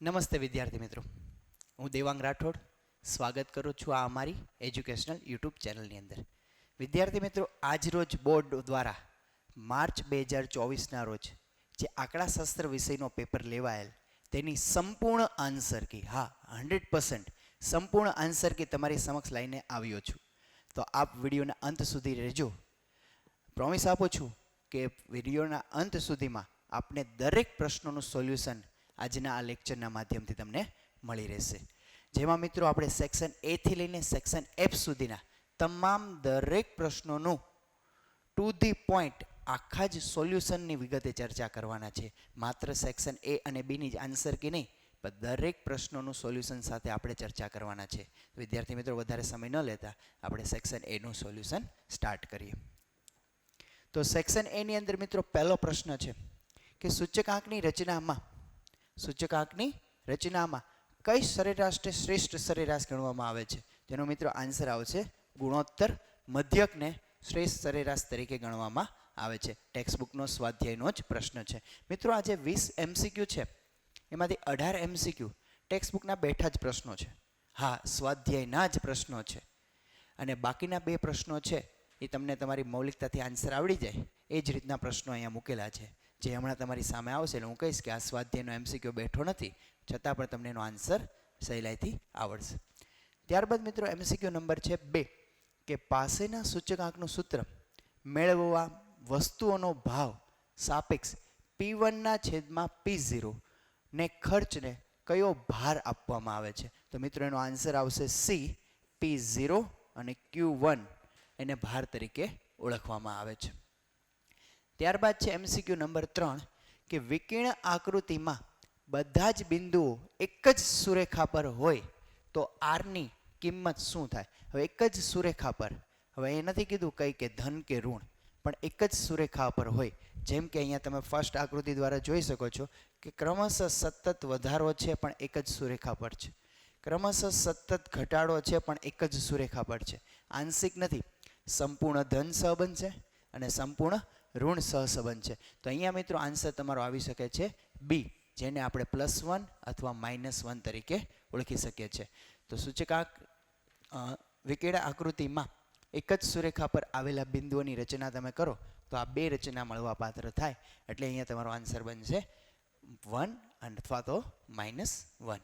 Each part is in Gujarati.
નમસ્તે વિદ્યાર્થી મિત્રો, હું દેવાંગ રાઠોડ સ્વાગત કરું છું આ અમારી એજ્યુકેશનલ યુટ્યુબ ચેનલની અંદર. વિદ્યાર્થી મિત્રો, આજ રોજ બોર્ડ દ્વારા માર્ચ 2024ના રોજ જે આંકડાશાસ્ત્ર વિષયનો પેપર લેવાયેલ તેની સંપૂર્ણ આન્સર કી, હા 100% સંપૂર્ણ આન્સર કી તમારી સમક્ષ લઈને આવ્યો છું. તો આપ વિડીયોના અંત સુધી રહેજો. પ્રોમિસ આપું છું કે વિડીયોના અંત સુધીમાં આપને દરેક પ્રશ્નોનું સોલ્યુશન આજના આ લેક્ચરના માધ્યમથી તમને મળી રહેશે. જેમાં મિત્રો આપણે સેક્શન એ થી લઈને સેક્શન એફ સુધીના તમામ દરેક પ્રશ્નોનું ટુ ધી પોઈન્ટ આખા જ સોલ્યુશનની વિગતે ચર્ચા કરવાના છે. માત્ર સેક્શન એ અને બીની જ આન્સર કે નહીં, પણ દરેક પ્રશ્નોનું સોલ્યુશન સાથે આપણે ચર્ચા કરવાના છે. વિદ્યાર્થી મિત્રો, વધારે સમય ન લેતા આપણે સેક્શન એનું સોલ્યુશન સ્ટાર્ટ કરીએ. તો સેક્શન એની અંદર મિત્રો પહેલો પ્રશ્ન છે કે સૂચકાંકની રચનામાં કઈ સરેરાશને શ્રેષ્ઠ સરેરાશ ગણવામાં આવે છે? તેનો મિત્રો આન્સર આવશે ગુણોત્તર મધ્યકને શ્રેષ્ઠ સરેરાશ તરીકે ગણવામાં આવે છે. ટેક્સ્ટબુકનો સ્વાધ્યાયનો જ પ્રશ્ન છે. મિત્રો, આ જે 20 MCQ છે એમાંથી 18 MCQ ટેક્સ્ટબુકના બેઠા જ પ્રશ્નો છે. હા, સ્વાધ્યાયના જ પ્રશ્નો છે. અને બાકીના 2 પ્રશ્નો છે એ તમને તમારી મૌલિકતાથી આન્સર આવડી જાય એ જ રીતના પ્રશ્નો અહીંયા મૂકેલા છે, જે હમણાં તમારી સામે આવશે. એટલે હું કહીશ કે આ સ્વાધ્યાયનો MCQ બેઠો નથી, છતાં પણ તમને એનો આન્સર સહેલાઈથી આવડશે. ત્યારબાદ મિત્રો MCQ નંબર છે 2 કે પાસેના સૂચકાંકનું સૂત્ર મેળવવા વસ્તુઓનો ભાવ સાપેક્ષ P1/P0 ને ખર્ચને કયો ભાર આપવામાં આવે છે? તો મિત્રો એનો આન્સર આવશે C. P0 અને Q1 એને ભાર તરીકે ઓળખવામાં આવે છે. ત્યારબાદ છે MCQ નંબર 3 કે વિકર્ણ આકૃતિમાં બધા જ બિંદુઓ એક જ સુરેખા પર હોય તો R ની કિંમત શું થાય? હવે એક જ સુરેખા પર, હવે એ નથી કીધું કઈ કે ધન કે ઋણ, પણ એક જ સુરેખા પર હોય. જેમ કે અહીંયા તમે ફર્સ્ટ આકૃતિ દ્વારા જોઈ શકો છો કે ક્રમશઃ સતત વધારો છે પણ એક જ સુરેખા પર છે, ક્રમશઃ સતત ઘટાડો છે પણ એક જ સુરેખા પર છે. આંશિક નથી, સંપૂર્ણ ધન સહસંબંધ છે અને સંપૂર્ણ ઋણ સહસંબંધ છે. તો અહીંયા મિત્રો આન્સર તમારો આવી શકે છે બી, જેને આપણે +1 અથવા -1 તરીકે ઓળખી શકીએ છીએ. તો સૂચકાંક વિકર્ણ આકૃતિમાં એક જ સુરેખા પર આવેલા બિંદુઓની રચના તમે કરો તો આ 2 રચના મળવા પાત્ર થાય. એટલે અહીંયા તમારો આન્સર બનશે 1 અથવા તો -1.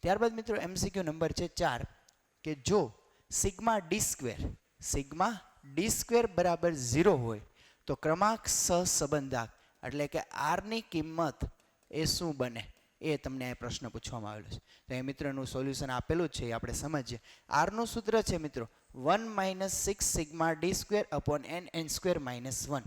ત્યારબાદ મિત્રો MCQ નંબર છે 4 કે જો σd² બરાબર 0 હોય તો ક્રમાંક સહસંબંધાંક એટલે કે R ની કિંમત એ શું બને? એ તમને આ પ્રશ્ન પૂછવામાં આવેલો છે. તો એ મિત્રોનું સોલ્યુશન આપેલું જ છે, એ આપણે સમજીએ. R નું સૂત્ર છે મિત્રો 1 - 6σd²/n² - 1.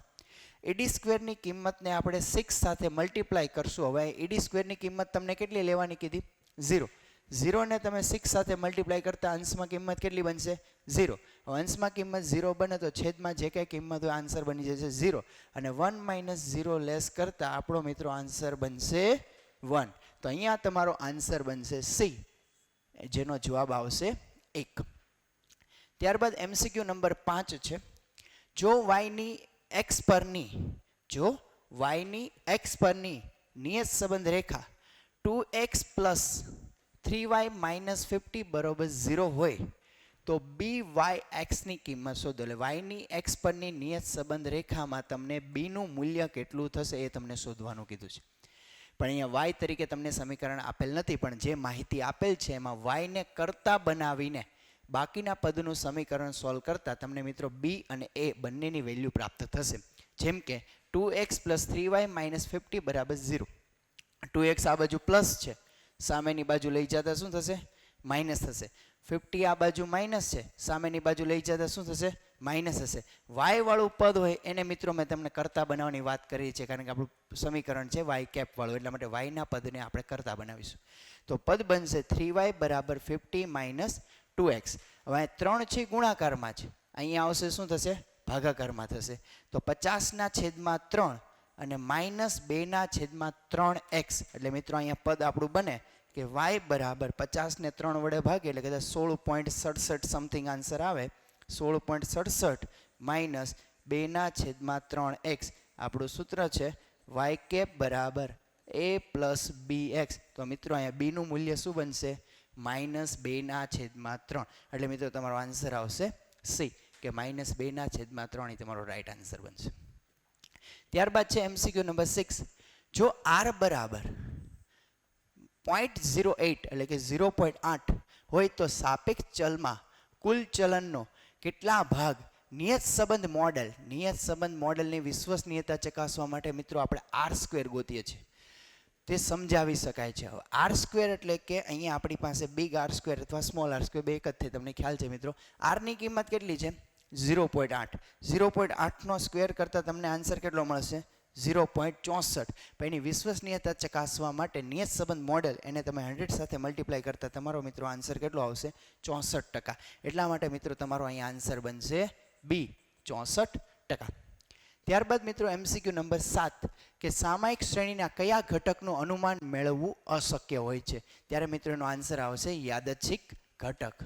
ED² ની કિંમતને આપણે 6 સાથે મલ્ટીપ્લાય કરશું. હવે ED² ની કિંમત તમને કેટલી લેવાની કીધી? 0. 0 ને તમે 6 સાથે મલ્ટીપ્લાય કરતા અંશમાં કિંમત કેટલી બનશે? 0. અંશમાં કિંમત 0 બને તો છેદમાં જે કંઈ કિંમત હોય આન્સર બની જશે 0. અને 1 - 0 લેસ કરતા આપણો મિત્રો આન્સર બનશે 1. તો અહીંયા તમારો આન્સર બનશે C, જેનો જવાબ આવશે 1. ત્યારબાદ MCQ નંબર 5 છે જો y ની x પરની નિયત સંબંધ રેખા 2x + 3y - 50 બરાબર 0 હોય તો byx ની કિંમત શોધો. એટલે y ની x પરની નિયત સંબંધ રેખામાં તમને b નું મૂલ્ય કેટલું થશે એ તમને શોધવાનું કીધું છે. પણ અહીંયા y તરીકે તમને સમીકરણ આપેલ નથી, પણ જે માહિતી આપેલ છે એમાં y ને કરતા બનાવીને બાકીના પદનું સમીકરણ સોલ્વ કરતા તમને મિત્રો b અને a બંનેની વેલ્યુ પ્રાપ્ત થશે. જેમ કે 2x + 3y - 50 બરાબર 0. 2x આ બાજુ પ્લસ છે, સામેની બાજુ લઈ જતા શું થશે? માઇનસ થશે. 50 આ બાજુ માઇનસ છે, સામેની બાજુ લઈ જતા શું થશે? માઇનસ હશે. y વાળું પદ હોય એને મિત્રો મેં તમને કરતા બનાવવાની વાત કરી છે, કારણ કે આપણું સમીકરણ છે y વાળું, એટલા માટે y ના પદને આપણે કરતા બનાવીશું. તો પદ બનશે 3y = 50 - 2x. હવે 3 છે ગુણાકારમાં છે, અહીંયા આવશે શું થશે? ભાગાકારમાં થશે. તો 50/3 અને -2/3x એટલે મિત્રો અહીંયા પદ આપણું બને કે y બરાબર 50 ને 3 વડે ભાગે એટલે કદાચ 16.67 સમથિંગ આન્સર આવે. 16.67 - 2/3x આપણું સૂત્ર છે y બરાબર a પ્લસ બી એક્સ. તો મિત્રો અહીંયા બીનું મૂલ્ય શું બનશે? -2/3. એટલે મિત્રો તમારો આન્સર આવશે સી, કે -2/3 એ તમારો રાઈટ આન્સર બનશે. ત્યારબાદ છે એમસીક્યુ નંબર 6. જો આર બરાબર 0.08 એટલે કે 0.8 હોય તો સાપેક્ષ ચલમાં કુલ ચલનનો કેટલા ભાગ નિયત સંબંધ મોડેલની વિશ્વસનીયતા ચકાસવા માટે મિત્રો આપણે R² ગોતીએ છીએ. તે સમજાવી શકાય છે. હવે R² એટલે કે અહીંયા આપણી પાસે બિગ R² અથવા સ્મોલ R² બે એક જ થાય, તમને ખ્યાલ છે મિત્રો. આરની કિંમત કેટલી છે? 0.8. 0.8નો સ્ક્વેર કરતાં તમને આન્સર કેટલો મળશે? 0.64. પણ એની વિશ્વસનીયતા ચકાસવા માટે નિયત સંબંધ મોડેલ એને તમે 100 સાથે મલ્ટીપ્લાય કરતા તમારો મિત્રો આન્સર કેટલો આવશે? 64%. એટલા માટે મિત્રો તમારો અહીંયા આન્સર બનશે બી, 64%. ત્યારબાદ મિત્રો એમસીક્યુ નંબર 7 કે સામાયિક શ્રેણીના કયા ઘટકનું અનુમાન મેળવવું અશક્ય હોય છે? ત્યારે મિત્રો એનો આન્સર આવશે યાદચ્છિક ઘટક.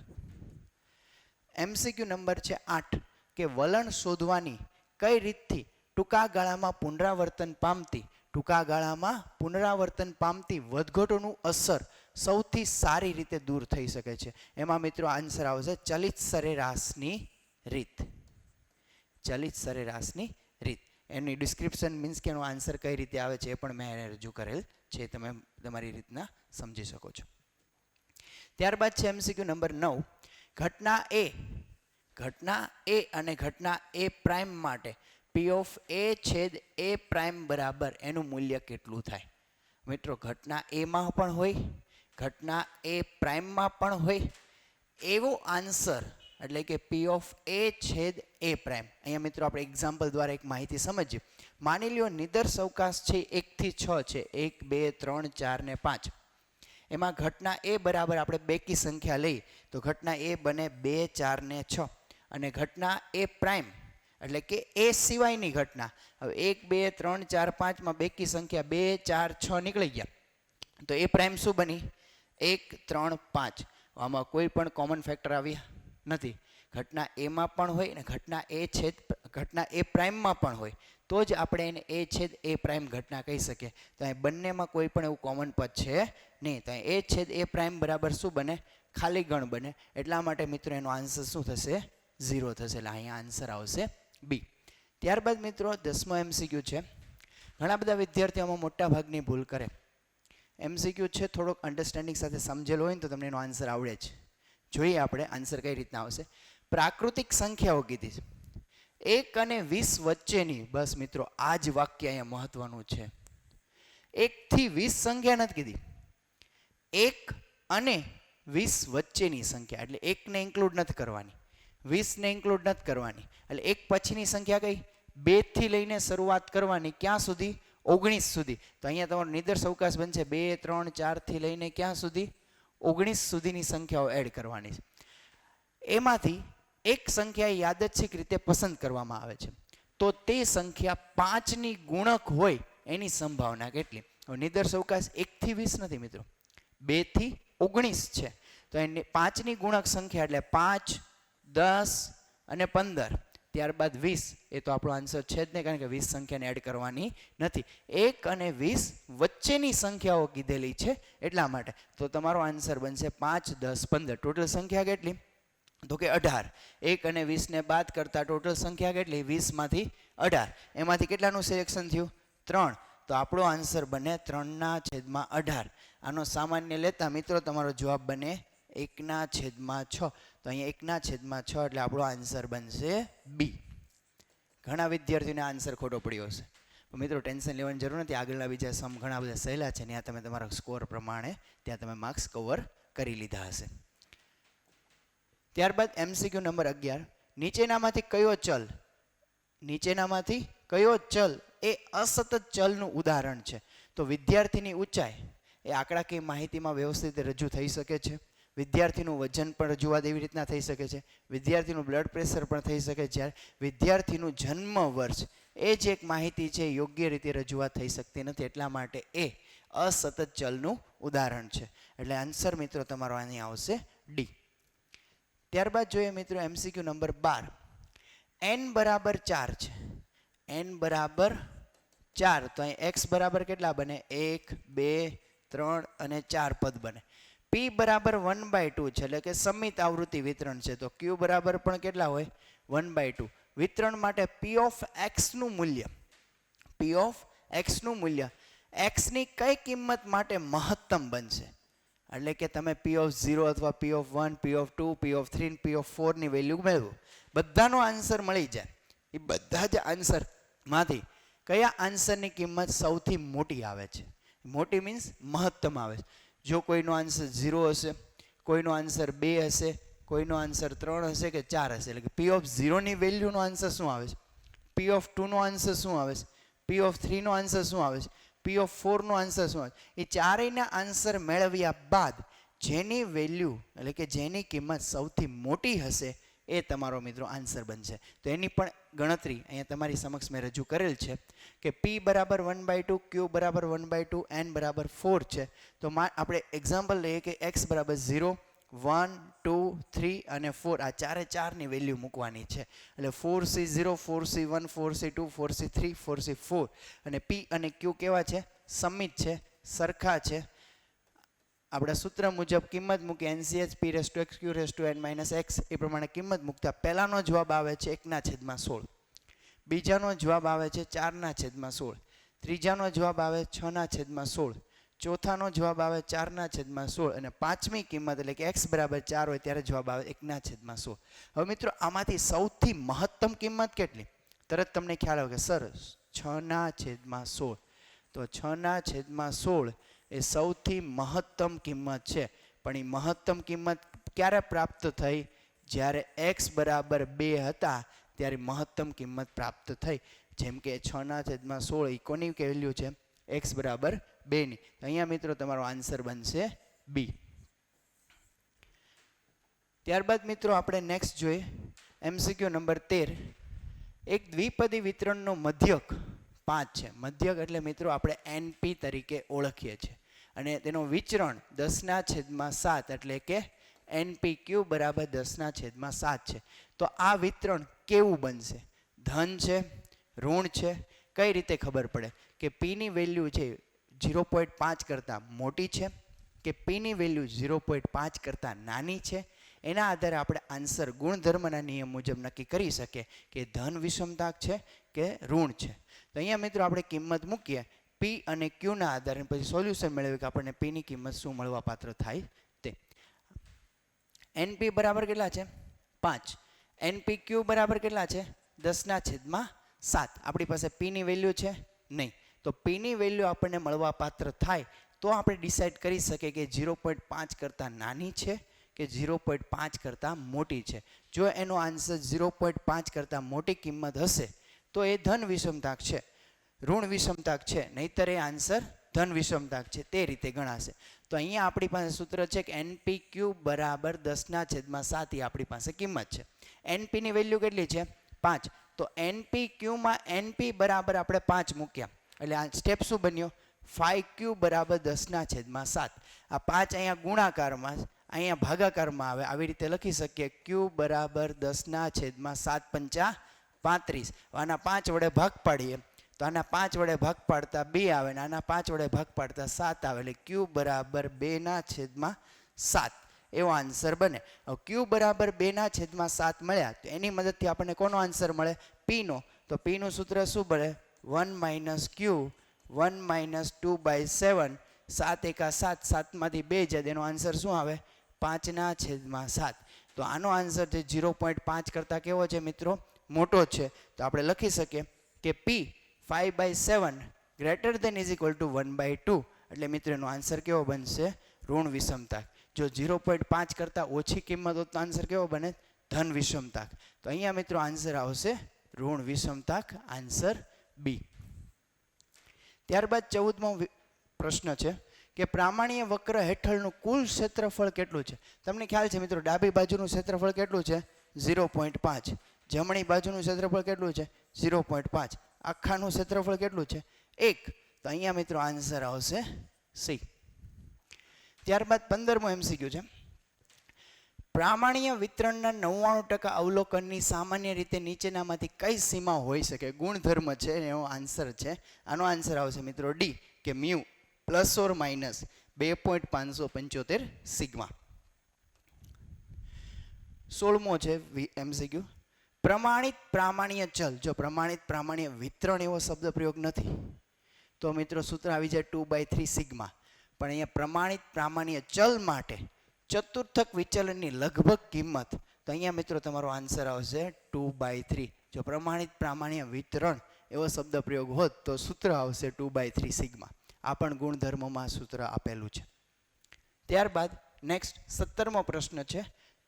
એમસીક્યુ નંબર છે 8 કે વલણ શોધવાની કઈ રીતથી ટૂંકા ગાળામાં પુનરાવર્તન પામતી વધઘટોનું અસર સૌથી સારી રીતે દૂર થઈ શકે છે? એમાં મિત્રો આન્સર આવશે ચલિત સરેરાશની રીત. એની ડિસ્ક્રિપ્શન મીન્સ કે એનો આન્સર કઈ રીતે આવે છે એ પણ મેં રજૂ કરેલ છે, તમે તમારી રીતના સમજી શકો છો. ત્યારબાદ છે એમસીક્યુ નંબર 9. ઘટના એ અને ઘટના એ પ્રાઇમ માટે P(a)(a' બરાબર એનું મૂલ્ય કેટલું થાય? મિત્રો ઘટના એમાં પણ હોય, ઘટના એ પ્રાઇમમાં પણ હોય એવો આન્સર એટલે કે P(a)(a'. અહીંયા મિત્રો આપણે એક્ઝામ્પલ દ્વારા એક માહિતી સમજીએ. માની લ્યો નિદર્શ અવકાશ છે 1 થી 6 છે, 1, 2, 3, 4 ને 5. એમાં ઘટના એ બરાબર આપણે બેકી સંખ્યા લઈએ તો ઘટના એ બને 2, 4 ને 6. અને ઘટના એ પ્રાઇમ એટલે કે એ સિવાયની ઘટના, હવે 1, 2, 3, 4, 5માં બેકી સંખ્યા 2, 4, 6 નીકળી ગયા તો એ પ્રાઇમ શું બની? 1, 3, 5. આમાં કોઈ પણ કોમન ફેક્ટર આવ્યા નથી. ઘટના એમાં પણ હોય અને ઘટના એ પ્રાઇમમાં પણ હોય તો જ આપણે એને a/a' ઘટના કહી શકીએ. તો અહીં બંનેમાં કોઈ પણ એવું કોમન પદ છે નહીં. તો અહીં a/a' બરાબર શું બને? ખાલી ગણ બને. એટલા માટે મિત્રો એનો આન્સર શું થશે? 0 થશે. એટલે અહીંયા આન્સર આવશે બી. ત્યારબાદ મિત્રો 10મો એમસીક્યુ છે. ઘણા બધા વિદ્યાર્થીઓમાં મોટા ભાગની ભૂલ કરે. એમસીક્યુ છે થોડોક અન્ડરસ્ટેન્ડિંગ સાથે સમજેલો હોય ને તો તમને એનો આન્સર આવડે જ. જોઈએ આપણે આન્સર કઈ રીતના આવશે. પ્રાકૃતિક સંખ્યાઓ કીધી છે 1 અને 20 વચ્ચેની. બસ મિત્રો આ જ વાક્ય અહીંયા મહત્વનું છે. 1 થી 20 સંખ્યા નથી કીધી, 1 અને 20 વચ્ચેની સંખ્યા એટલે 1 ને ઇન્ક્લુડ નથી કરવાની, 20 ને ઇન્ક્લુડ નથી કરવાની. એટલે 1 પછીની સંખ્યા કઈ? 2 થી લઈને શરૂઆત કરવાની. ક્યાં સુધી? 19 સુધી. તો અહીંયા તમારો નિદર્શ અવકાશ બનશે 2, 3, 4 થી લઈને ક્યાં સુધી? 19 સુધીની સંખ્યાઓ એડ કરવાની છે. એમાંથી એક સંખ્યા યાદચ્છિક રીતે પસંદ કરવામાં આવે છે તો તે સંખ્યા 5ની ગુણક હોય એની સંભાવના કેટલી? નિદર્શ અવકાશ 1 થી 20 નથી મિત્રો, 2 થી 19 છે. તો એની 5ની ગુણક સંખ્યા એટલે 5, 10 અને 15. ત્યારબાદ 20. એ તો આપણો આન્સર છે જ નહીં, કારણ કે 20 સંખ્યાને એડ કરવાની નથી. 1 અને 20 વચ્ચેની સંખ્યાઓ કીધેલી છે એટલા માટે. તો તમારો આન્સર બનશે 5, 10, 15. ટોટલ સંખ્યા કેટલી? તો કે 18. 1 અને 20 ને બાદ કરતા ટોટલ સંખ્યા કેટલી? 20માંથી 18. એમાંથી કેટલાનું સિલેક્શન થયું? 3. તો આપણો આન્સર બને 3/18. આનો સામાન્ય લેતા મિત્રો તમારો જવાબ બને 1/6. તો અહીંયા 1/6 એટલે આપણો આન્સર બનશે બી. ઘણા વિદ્યાર્થીઓને આન્સર ખોટો પડ્યો હશે. મિત્રો ટેન્શન લેવાની જરૂર નથી. આગળના બીજા સમ ઘણા બધા સહેલા છે, ત્યાં તમે તમારા સ્કોર પ્રમાણે ત્યાં તમે માર્ક્સ કવર કરી લીધા હશે. ત્યારબાદ એમસીક્યુ નંબર 11. નીચેનામાંથી કયો ચલ એ અસતત ચલનું ઉદાહરણ છે? તો વિદ્યાર્થીની ઊંચાઈ એ આંકડાકીય માહિતીમાં વ્યવસ્થિત રજૂ થઈ શકે છે. વિદ્યાર્થીનું વજન પણ રજૂઆત એવી રીતના થઈ શકે છે. વિદ્યાર્થીનું બ્લડ પ્રેશર પણ થઈ શકે છે. વિદ્યાર્થીનું જન્મ વર્ષ એ જે એક માહિતી છે યોગ્ય રીતે રજૂઆત થઈ શકતી નથી. એટલા માટે એ અસતત ચલનું ઉદાહરણ છે. એટલે આન્સર મિત્રો તમારો અહીં આવશે ડી. ત્યારબાદ જોઈએ મિત્રો એમસીક્યુ નંબર 12. n બરાબર 4 છે. n બરાબર 4 તો અહીં x બરાબર કેટલા બને 1 2 3 અને 4 પદ બને. p બરાબર 1/2 છે એટલે કે સમિત આવૃત્તિ વિતરણ છે તો q બરાબર પણ કેટલા હોય 1/2. વિતરણ માટે p ઓફ x નું મૂલ્ય x ની કઈ કિંમત માટે મહત્તમ બનશે એટલે કે તમે p ઓફ 0 અથવા p of 1 p of 2 p of 3 p of 4 ની વેલ્યુ મેળવો બધાનો આન્સર મળી જાય એ બધા જ આન્સર માંથી કયા આન્સરની કિંમત સૌથી મોટી આવે છે મોટી મીન્સ મહત્તમ આવે છે જો કોઈનો આન્સર 0 હશે કોઈનો આન્સર 2 હશે કોઈનો આન્સર 3 હશે કે 4 હશે એટલે કે p ઓફ 0 ની વેલ્યુનો આન્સર શું આવે છે p ઓફ 2 નો આન્સર શું આવે છે p ઓફ 3 નો આન્સર શું આવે છે p ઓફ 4 નો આન્સર શું આવે એ ચારેયના આન્સર મેળવ્યા બાદ જેની વેલ્યુ એટલે કે જેની કિંમત સૌથી મોટી હશે એ તમારો મિત્રો આન્સર બનશે તો એની પણ ગણતરી અહીંયા તમારી સમક્ષ મેં રજૂ કરેલ છે કે p બરાબર 1/2 q બરાબર 1/2 n બરાબર 4 છે તો આપણે એક્ઝામ્પલ લઈએ કે x બરાબર 0 1 2 3 અને 4 આ ચારે ચારની વેલ્યુ મૂકવાની છે એટલે 4c0 4c1 4c2 4c3 4c4 અને p અને q કેવા છે સમિત છે સરખા છે આપણા સૂત્ર મુજબ કિંમત મૂકી NCH p raise to x q raise to n - x એ પ્રમાણે કિંમત મૂકતા પહેલાનો જવાબ આવે છે 1/16 બીજાનો જવાબ આવે છે 4/16 ત્રીજાનો જવાબ આવે 6/16 ચોથાનો જવાબ આવે 4/16 અને પાંચમી કિંમત એટલે કે x બરાબર 4 હોય ત્યારે જવાબ આવે 1/16. હવે મિત્રો આમાંથી સૌથી મહત્તમ કિંમત કેટલી તરત તમને ખ્યાલ આવે કે સર 6/16 તો 6/16 એ સૌથી મહત્તમ કિંમત છે પણ એ મહત્તમ કિંમત ક્યારે પ્રાપ્ત થઈ જ્યારે x બરાબર 2 હતા ત્યારે મહત્તમ કિંમત પ્રાપ્ત થઈ જેમ કે 6/16 એ કોની વેલ્યુ છે x બરાબર 2 ની અહીંયા મિત્રો તમારો આન્સર બનશે b. ત્યારબાદ મિત્રો આપણે નેક્સ્ટ જોઈએ MCQ નંબર 13 એક દ્વિપદી વિતરણનો મધ્યક 5 છે મધ્યક એટલે મિત્રો આપણે NP તરીકે ઓળખીએ છીએ અને તેનો વિચરણ 10/7 એટલે કે NPQ બરાબર 10/7 છે તો આ વિતરણ કેવું બનશે ધન છે ઋણ છે કઈ રીતે ખબર પડે કે p ની વેલ્યુ છે 0.5 કરતાં મોટી છે કે p ની વેલ્યુ 0.5 કરતાં નાની છે એના આધારે આપણે આન્સર ગુણધર્મના નિયમ મુજબ નક્કી કરી શકીએ કે ધન વિષમતાક છે કે ઋણ છે તો અહીંયા મિત્રો આપણે કિંમત મૂકીએ p અને q ના આધારે પછી સોલ્યુશન મેળવીએ કે આપણને p ની કિંમત શું મળવા પાત્ર થાય તે NP બરાબર કેટલા છે 5 NPQ બરાબર કેટલા છે 10/7 આપણી પાસે p ની વેલ્યુ છે નહીં તો p ની વેલ્યુ આપણને મળવા પાત્ર થાય તો આપણે ડિસાઈડ કરી શકીએ કે 0.5 કરતાં નાની છે કે 0.5 કરતાં મોટી છે જો એનો આન્સર 0.5 કરતાં મોટી કિંમત હશે તો એ ધન વિષમતાક છે ઋણ વિષમતાક છે નહીતર એ આન્સર ધન વિષમતાક છે તે રીતે ગણાશે તો અહીંયા આપણી પાસે સૂત્ર છે કે NPQ બરાબર 10/7 એ આપણી પાસે કિંમત છે NP ની વેલ્યુ કેટલી છે 5 તો NPQ માં NP બરાબર આપણે 5 મૂક્યા એટલે આ સ્ટેપ શું બન્યો 5Q બરાબર 10/7 આ 5 અહીંયા ગુણાકારમાં અહીંયા ભાગાકારમાં આવે આવી રીતે લખી શકીએ q બરાબર 10/7 પંચા 35 આના 5 વડે ભાગ પાડીએ તો આના 5 વડે ભાગ પાડતા 2 આવે ને આના 5 વડે ભાગ પાડતા 7 આવે એટલે q બરાબર 2/7 એવો આન્સર બને. હવે q બરાબર 2/7 મળ્યા તો એની મદદથી આપણને કોનો આન્સર મળે p નો તો p નું સૂત્ર શું બને 1 - q 1 - 2/7 7 × 7 7 માંથી 2 જાય એનો આન્સર શું આવે 5/7 તો આનો આન્સર છે 0.5 કરતાં કેવો છે મિત્રો મોટો છે તો આપણે લખી શકીએ કે p 5/7 greater than is equal to 1/2 એટલે મિત્રો એનો આન્સર કેવો બનશે ઋણ વિષમતાક જો 0.5 કરતાં ઓછી કિંમત હોય તો આન્સર કેવો બને ધન વિષમતાક તો અહીંયા મિત્રો આન્સર આવશે ઋણ વિષમતાક આન્સર b. ત્યારબાદ 14મો પ્રશ્ન છે કે પ્રામાણ્ય વક્ર હેઠળનું કુલ ક્ષેત્રફળ કેટલું છે તમને ખ્યાલ છે મિત્રો ડાબી બાજુનું ક્ષેત્રફળ કેટલું છે 0.5 જમણી બાજુનું ક્ષેત્રફળ કેટલું છે 0.5 આખાનું ક્ષેત્રફળ કેટલું છે 1 તો અહીંયા મિત્રો આન્સર આવશે C. ત્યારબાદ 15મો MCQ છે પ્રામાણ્ય વિતરણના 99% અવલોકનની સામાન્ય રીતે નીચેનામાંથી કઈ સીમા હોઈ શકે? ગુણધર્મ છે એનો આન્સર છે. આનો આન્સર આવશે મિત્રો ડી, કે mu plus or minus 2.575 sigma. 16મો છે MCQ. પ્રમાણિત પ્રામાણ્ય ચલ. જો પ્રમાણિત પ્રામાણ્ય વિતરણ એવો શબ્દ પ્રયોગ નથી તો મિત્રો સૂત્ર આવી જાય 2/3 સિગ્મા. પણ અહીંયા પ્રમાણિત પ્રામાણ્ય ચલ માટે ચતુર્થક વિચલનની લગભગ કિંમત, તો અહીંયા મિત્રો તમારો આન્સર આવશે 2/3. જો પ્રમાણિત પ્રામાણ્ય વિતરણ એવો શબ્દ પ્રયોગ હોત તો સૂત્ર આવશે 2/3 સિગ્મા. આ પણ ગુણધર્મમાં સૂત્ર આપેલું છે. ત્યારબાદ નેક્સ્ટ 17મો પ્રશ્ન છે.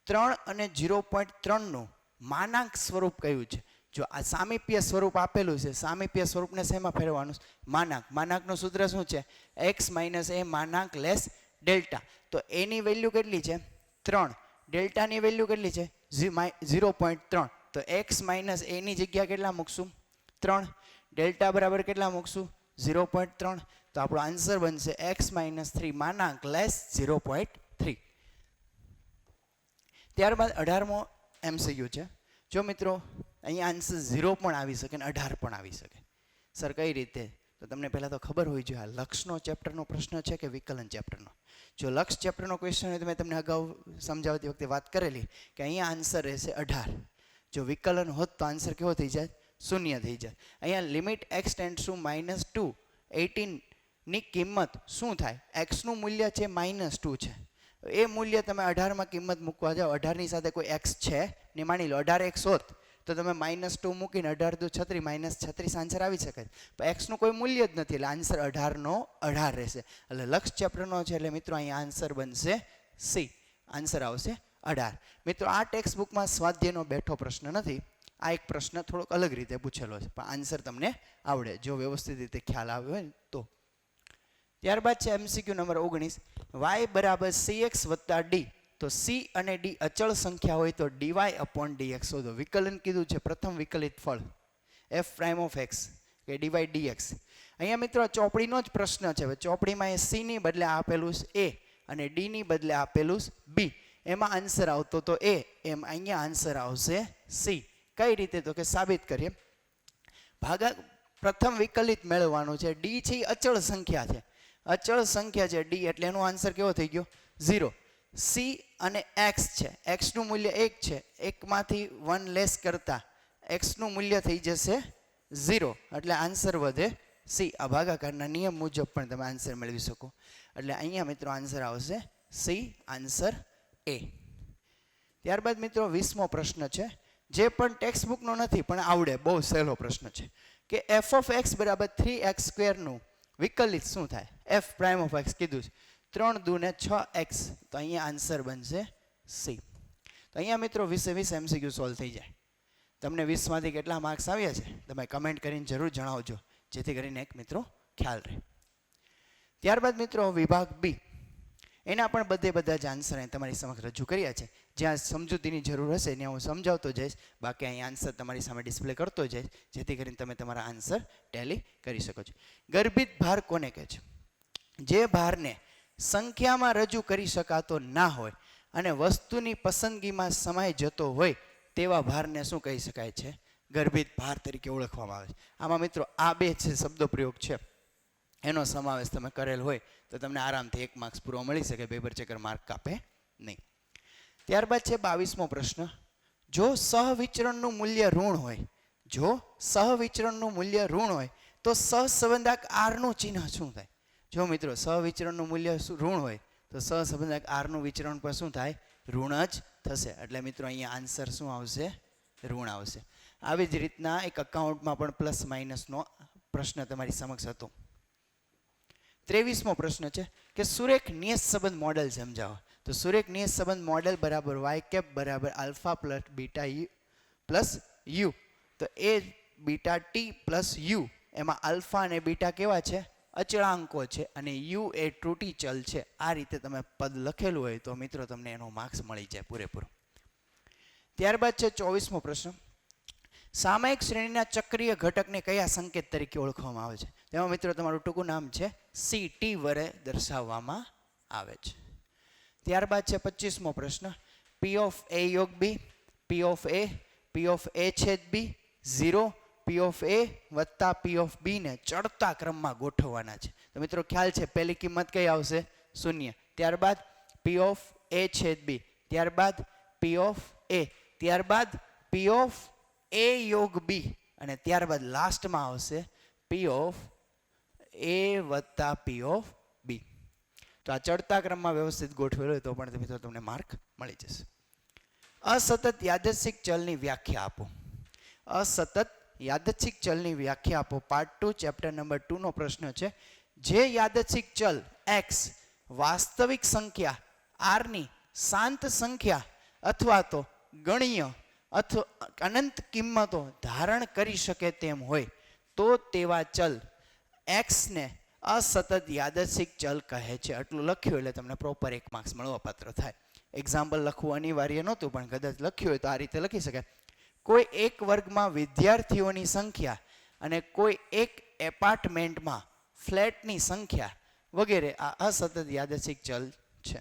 3 અને 0.3 નું માનાંક સ્વરૂપ કયું છે? જો આ સામીપ્ય સ્વરૂપ આપેલું છે, સામીપ્ય સ્વરૂપને શેમાં ફેરવવાનું? માનાંક. માનાંકનું સૂત્ર શું છે? x - a માનાંક લેસ ડેલ્ટા. તો એની વેલ્યુ કેટલી છે? 3. ડેલ્ટાની વેલ્યુ કેટલી છે? 0.3. તો x - a ની જગ્યા કેટલા મૂકશું? 3. ડેલ્ટા બરાબર કેટલા મૂકશું? 0.3. તો આપણો આન્સર બનશે x - 3 માનાંક લેસ 0.3. ત્યારબાદ 18મો MCQ છે. જો મિત્રો અહીંયા આન્સર 0 પણ આવી શકે અને 18 પણ આવી શકે. સર કઈ રીતે? તો તમને પહેલાં તો ખબર હોવી જોઈએ આ લક્ષનો ચેપ્ટરનો પ્રશ્ન છે કે વિકલન ચેપ્ટરનો. જો લક્ષ ચેપ્ટરનો ક્વેશ્ચન હોય તો મેં તમને અગાઉ સમજાવતી વખતે વાત કરેલી કે અહીંયા આન્સર રહેશે 18. જો વિકલન હોત તો આન્સર કેવો થઈ જાય? 0 થઈ જાય. અહીંયા લિમિટ x ટેન્ડ્સ ટુ -2 18 ની કિંમત શું થાય? x નું મૂલ્ય છે -2 છે. એ મૂલ્ય તમે 18માં કિંમત મૂકવા જાઓ, 18ની સાથે કોઈ x છે ને માની લો 18x હોત તો તમે -2 મૂકીને 18 × 36 -36 આન્સર આવી શકે. પણ x નું કોઈ મૂલ્ય જ નથી એટલે આન્સર 18 નો 18 રહેશે. એટલે લક્ષ ચેપ્ટરનો છે એટલે મિત્રો અહીંયા આન્સર બનશે C. આન્સર આવશે 18. મિત્રો આ ટેક્સ્ટ બુકમાં સ્વાધ્યાયનો બેઠો પ્રશ્ન નથી. આ એક પ્રશ્ન થોડોક અલગ રીતે પૂછેલો છે પણ આન્સર તમને આવડે જો વ્યવસ્થિત રીતે ખ્યાલ આવ્યો હોય તો. ત્યારબાદ છે MCQ નંબર 19. y બરાબર cx વત્તા d. તો c અને d અચળ સંખ્યા હોય તો dy/dx શોધો. વિકલન કીધું છે પ્રથમ વિકલિત ફળ f'(x) કે dy/dx. અહીંયા મિત્રો ચોપડીનો જ પ્રશ્ન છે. હવે ચોપડીમાં એ c ની બદલે આપેલું a અને d ની બદલે આપેલું b. એમાં આન્સર આવતો તો a, એમ અહીંયા આન્સર આવશે c. કઈ રીતે? તો કે સાબિત કરીએ. પ્રથમ વિકલિત મેળવવાનું છે. d છે અચળ સંખ્યા છે. અચળ સંખ્યા છે d એટલે એનો આન્સર કેવો થઈ ગયો? 0. c અને x છે. x નું મૂલ્ય 1 છે. 1 માંથી 1 લેસ કરતા x નું મૂલ્ય થઈ જશે 0 એટલે આન્સર વધે c. આ ભાગાકારના નિયમ મુજબ પણ તમે આન્સર મેળવી શકો. એટલે અહીંયા મિત્રો આન્સર આવશે c. Answer a. ત્યારબાદ મિત્રો 20મો પ્રશ્ન છે જે પણ ટેક્સ્ટ બુકનો નથી પણ આવડે, બહુ સહેલો પ્રશ્ન છે કે f(x) બરાબર 3x² નું વિકલિત શું થાય? f'(x) કીધું છે. 3 દૂને 6x. તો અહીંયા આન્સર બનશે C. તો અહીંયા મિત્રો 20 MCQ સોલ્વ થઈ જાય. તમને 20માંથી કેટલા માર્ક્સ આવ્યા છે તમે કમેન્ટ કરીને જરૂર જણાવજો જેથી કરીને એક મિત્રો ખ્યાલ રહે. ત્યારબાદ મિત્રો વિભાગ B. એના પણ બધા જ આન્સર તમારી સમક્ષ રજૂ કર્યા છે. જ્યાં સમજૂતીની જરૂર હશે ત્યાં હું સમજાવતો જઈશ. બાકી અહીં આન્સર તમારી સામે ડિસ્પ્લે કરતો જઈશ જેથી કરીને તમે તમારા આન્સર ટેલી કરી શકો છો. ગર્ભિત ભાર કોને કહે છે? જે ભારને સંખ્યામાં રજૂ કરી શકાતો ના હોય અને વસ્તુની પસંદગીમાં સમાઈ જતો હોય તેવા ભારને શું કહી શકાય છે? ગર્ભિત ભાર તરીકે ઓળખવામાં આવે છે. આમાં મિત્રો આ બે છે શબ્દ પ્રયોગ છે એનો સમાવેશ તમે કરેલ હોય તો તમને આરામથી 1 માર્ક્સ પૂરો મળી શકે. પેપર ચેકર માર્ક કાપે નહીં. ત્યારબાદ છે 22મો પ્રશ્ન. જો સહવિચરણનું મૂલ્ય ઋણ હોય, જો સહવિચરણનું મૂલ્ય ઋણ હોય તો સહસંબંધક r નું ચિહ્ન શું થાય? જો મિત્રો સહવિચરણનું મૂલ્ય ઋણ હોય તો સહસંબંધક r નું વિચરણ પર શું થાય? ઋણ જ થશે. એટલે મિત્રો અહીંયા આન્સર શું આવશે? ઋણ આવશે. આવી જ રીતના એક અકાઉન્ટમાં પણ પ્લસ માઇનસનો પ્રશ્ન તમારી સમક્ષ હતો. 23મો પ્રશ્ન છે કે સુરેખ નિયત સંબંધ મોડેલ સમજાવો. તો સુરેખ નિયત સંબંધ મોડેલ બરાબર y બરાબર alpha plus beta plus you. તો એ બીટા ટી પ્લસ યુ એમાં આલ્ફા અને બીટા કેવા છે? અચળાંકો છે અને યુ એ ત્રુટી ચલ છે. આ રીતે તમે પદ લખેલું હોય તો મિત્રો તમને એનો માર્ક્સ મળી જાય પૂરેપૂરો. ત્યારબાદ છે 24મો પ્રશ્ન. સામયિક શ્રેણીના ચક્રીય ઘટકને કયા સંકેત તરીકે ઓળખવામાં આવે છે? તેમાં મિત્રો તમારું ટૂંકું નામ છે CT વડે દર્શાવવામાં આવે છે. ત્યારબાદ છે 25મો પ્રશ્ન. પી ઓફ એ યોગ બી, પી ઓફ એ છેદ બી 0, પી ઓફ એ વત્તા પી ઓફ બી ને ચડતા ક્રમમાં ગોઠવવાના છે. તો મિત્રો ખ્યાલ છે પહેલી કિંમત કઈ આવશે? 0. ત્યારબાદ પી ઓફ એ છેદ બી, ત્યારબાદ પી ઓફ એ, ત્યારબાદ પી ઓફ એ યોગ બી અને ત્યારબાદ લાસ્ટમાં આવશે પી ઓફ એ વત્તા પી ઓફ બી. તો આ ચડતા ક્રમમાં વ્યવસ્થિત ગોઠવેલો હોય તો પણ મિત્રો તમને માર્ક મળી જશે. અસતત યાદચ્છિક ચલની વ્યાખ્યા આપો. અસતત યાદચ્છિક ચલની વ્યાખ્યા આપો. પાર્ટ 2 ચેપ્ટર નંબર 2 નો પ્રશ્ન છે. જે યાદચ્છિક ચલ x વાસ્તવિક સંખ્યા r ની શાંત સંખ્યા અથવા તો ગણ્ય અથવા અનંત કિંમતો ધારણ કરી શકે તેમ હોય તો તેવા ચલ x ને અસતત યાદચ્છિક ચલ કહે છે. આટલું લખ્યું એટલે તમને પ્રોપર 1 માર્ક્સ મળવાપાત્ર થાય. એક્ઝામ્પલ લખવું અનિવાર્ય નહોતું પણ કદાચ લખ્યું હોય તો આ રીતે લખી શકાય. કોઈ એક વર્ગમાં વિદ્યાર્થીઓની સંખ્યા અને કોઈ એક એપાર્ટમેન્ટમાં ફ્લેટની સંખ્યા વગેરે આ અસતત યાદચ્છિક ચલ છે.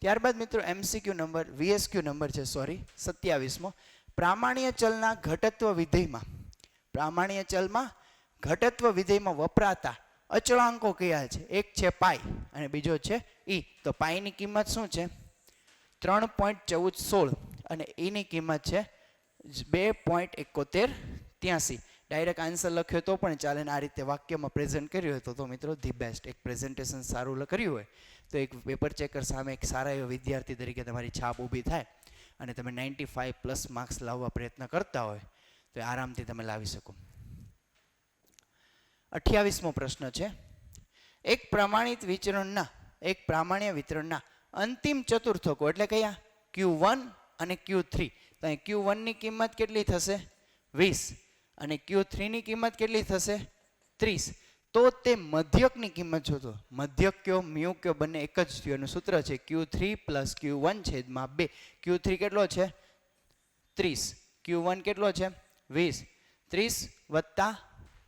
ત્યારબાદ મિત્રો એમસીક્યુ નંબર વીએસક્યુ નંબર છે 27મો. પ્રામાણ્ય ચલના ઘટત્વ વિધેયમાં, પ્રામાણ્ય ચલમાં ઘટત્વ વિધેયમાં વપરાતા અચળાંકો કયા છે? એક છે પાઈ અને બીજો છે ઈ. તો પાઈની કિંમત શું છે? 3.1416 અને ઈની કિંમત છે 2.7183. ડાયરેક્ટ આન્સર લખ્યો તો પણ ચાલે ને આ રીતે વાક્યમાં પ્રેઝન્ટ કર્યું હોય તો મિત્રો ધી બેસ્ટ. એક પ્રેઝન્ટેશન સારું કર્યું હોય તો એક પેપર ચેકર સામે એક સારા એવા વિદ્યાર્થી તરીકે તમારી છાપ ઊભી થાય અને તમે 95+ માર્ક્સ લાવવા પ્રયત્ન કરતા હોય તો આરામથી તમે લાવી શકો. 28મો પ્રશ્ન છે. એક પ્રામાણ્ય વિતરણના અંતિમ ચતુર્થકો એટલે કયા? Q1 અને Q3. તો અહીં Q1 ની કિંમત કેટલી થશે? 20 અને Q3 ની કિંમત કેટલી થશે? 30. તો તે મધ્યકની કિંમત શોધો. મધ્યક કયો મ્યુ કયો બંને એક જ થયું એનું સૂત્ર છે Q3 + Q1 છેદમાં 2. Q3 કેટલો છે? 30. Q1 કેટલો છે? 20. 30 વત્તા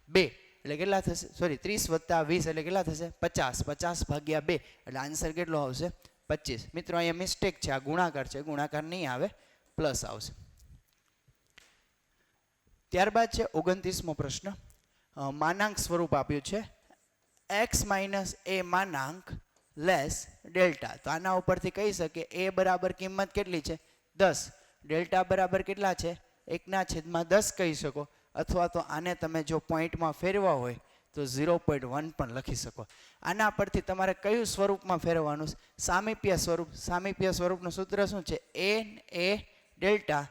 2 એટલે કેટલા થશે? સોરી 30 વત્તા 20 એટલે કેટલા થશે? 50. 50 ભાગ્યા 2 એટલે આન્સર કેટલો આવશે? 25. મિત્રો અહીંયા મિસ્ટેક છે, આ ગુણાકાર છે, ગુણાકાર નહીં આવે, પ્લસ આવશે. ત્યારબાદ છે 29મો પ્રશ્ન. માનાંક સ્વરૂપ આપ્યું છે x - a માનાંક લેસ ડેલ્ટા. તો આના ઉપરથી કહી શકે a બરાબર કિંમત કેટલી છે? 10. ડેલ્ટા બરાબર કેટલા છે? 1/10 કહી શકો અથવા તો આને તમે જો પોઈન્ટમાં ફેરવા હોય તો 0.1 પણ લખી શકો. આના પરથી તમારે કયું સ્વરૂપમાં ફેરવવાનું? સામીપ્ય સ્વરૂપ. સામીપ્ય સ્વરૂપનું સૂત્ર શું છે? a delta.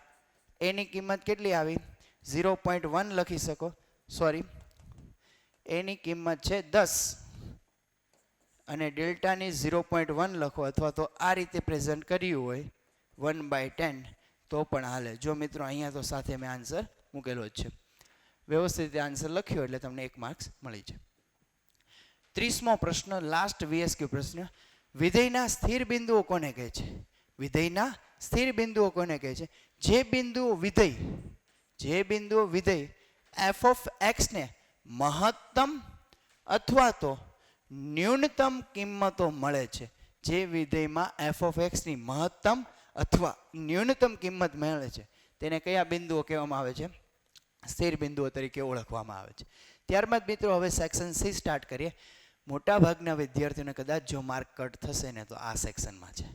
a ની કિંમત કેટલી આવી? 0.1 લખી શકો. સોરી, a ની કિંમત છે 10 અને ડેલ્ટાની 0.1 લખો અથવા તો આ રીતે પ્રેઝન્ટ કર્યું હોય 1/10 તો પણ હાલે. જો મિત્રો અહીંયા તો સાથે મેં આન્સર મૂકેલો જ છે. વ્યવસ્થિત રીતે આન્સર લખ્યો એટલે તમને 1 માર્ક્સ મળી જાય. 30મો પ્રશ્ન, લાસ્ટ વીએસક્યુ પ્રશ્ન. વિધેયના સ્થિર બિંદુઓ કોને કહે છે? વિધેયના સ્થિર બિંદુઓ કોને કહે છે? જે બિંદુઓ વિધેય f of x ને મહત્તમ અથવા તો ન્યૂનતમ કિંમતો મળે છે. જે વિધેયમાં f of x ની મહત્તમ અથવા ન્યૂનતમ કિંમત મળે છે તેને કયા બિંદુઓ કહેવામાં આવે છે? સ્થિર બિંદુઓ તરીકે ઓળખવામાં આવે છે. ત્યારબાદ મિત્રો હવે સેક્શન સી સ્ટાર્ટ કરીએ. મોટાભાગના વિદ્યાર્થીઓને કદાચ જો માર્ક કટ થશે ને તો આ સેક્શનમાં છે,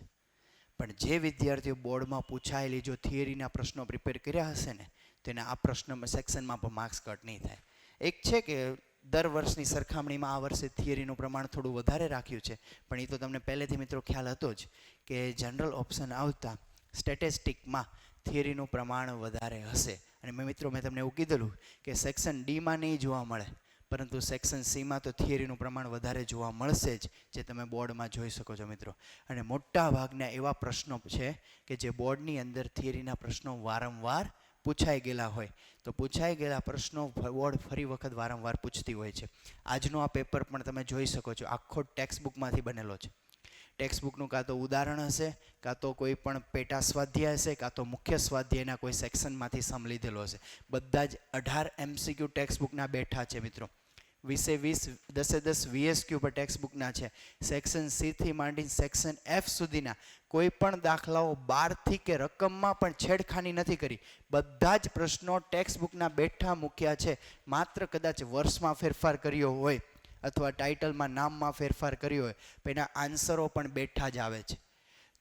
પણ જે વિદ્યાર્થીઓ બોર્ડમાં પૂછાયેલી જો થિયરીના પ્રશ્નો પ્રિપેર કર્યા હશે ને તેને આ પ્રશ્ન સેક્શનમાં પણ માર્ક્સ કટ નહીં થાય. એક છે કે દર વર્ષની સરખામણીમાં આ વર્ષે થિયરીનું પ્રમાણ થોડું વધારે રાખ્યું છે, પણ એ તો તમને પહેલેથી મિત્રો ખ્યાલ હતો જ કે જનરલ ઓપ્શન આવતા સ્ટેટિસ્ટિકમાં થિયરીનું પ્રમાણ વધારે હશે. અને મેં તમને એવું કીધેલું કે સેક્શન ડીમાં નહીં જોવા મળે, પરંતુ સેક્શન સીમાં તો થિયરીનું પ્રમાણ વધારે જોવા મળશે જ, જે તમે બોર્ડમાં જોઈ શકો છો મિત્રો. અને મોટા ભાગના એવા પ્રશ્નો છે કે જે બોર્ડની અંદર થિયરીના પ્રશ્નો વારંવાર પૂછાઈ ગયેલા હોય, તો પૂછાઈ ગયેલા પ્રશ્નો બોર્ડ ફરી વખત વારંવાર પૂછતી હોય છે. આજનો આ પેપર પણ તમે જોઈ શકો છો, આખો ટેક્સ્ટ બુકમાંથી બનેલો છે. ટેક્સ્ટ બુકનું કાં તો ઉદાહરણ હશે, કાં તો કોઈ પણ પેટા સ્વાધ્યાય હશે, કાં તો મુખ્ય સ્વાધ્યાયના કોઈ સેક્શનમાંથી સમ લીધેલો હશે. બધા જ 18 MCQ ટેક્સ્ટ બુકના બેઠા છે મિત્રો. 20 20 10 10 VSQ પર ટેક્સ્ટ બુકના છે. સેક્શન સી થી માંડીને સેક્શન એફ સુધીના કોઈ પણ દાખલાઓ 12થી કે રકમમાં પણ છેડખાની નથી કરી. બધા જ પ્રશ્નો ટેક્સ્ટ બુકના બેઠા મૂક્યા છે. માત્ર કદાચ વર્ષમાં ફેરફાર કર્યો હોય અથવા ટાઇટલમાં નામમાં ફેરફાર કર્યો હોય પણ એના આન્સરો પણ બેઠા જ આવે છે.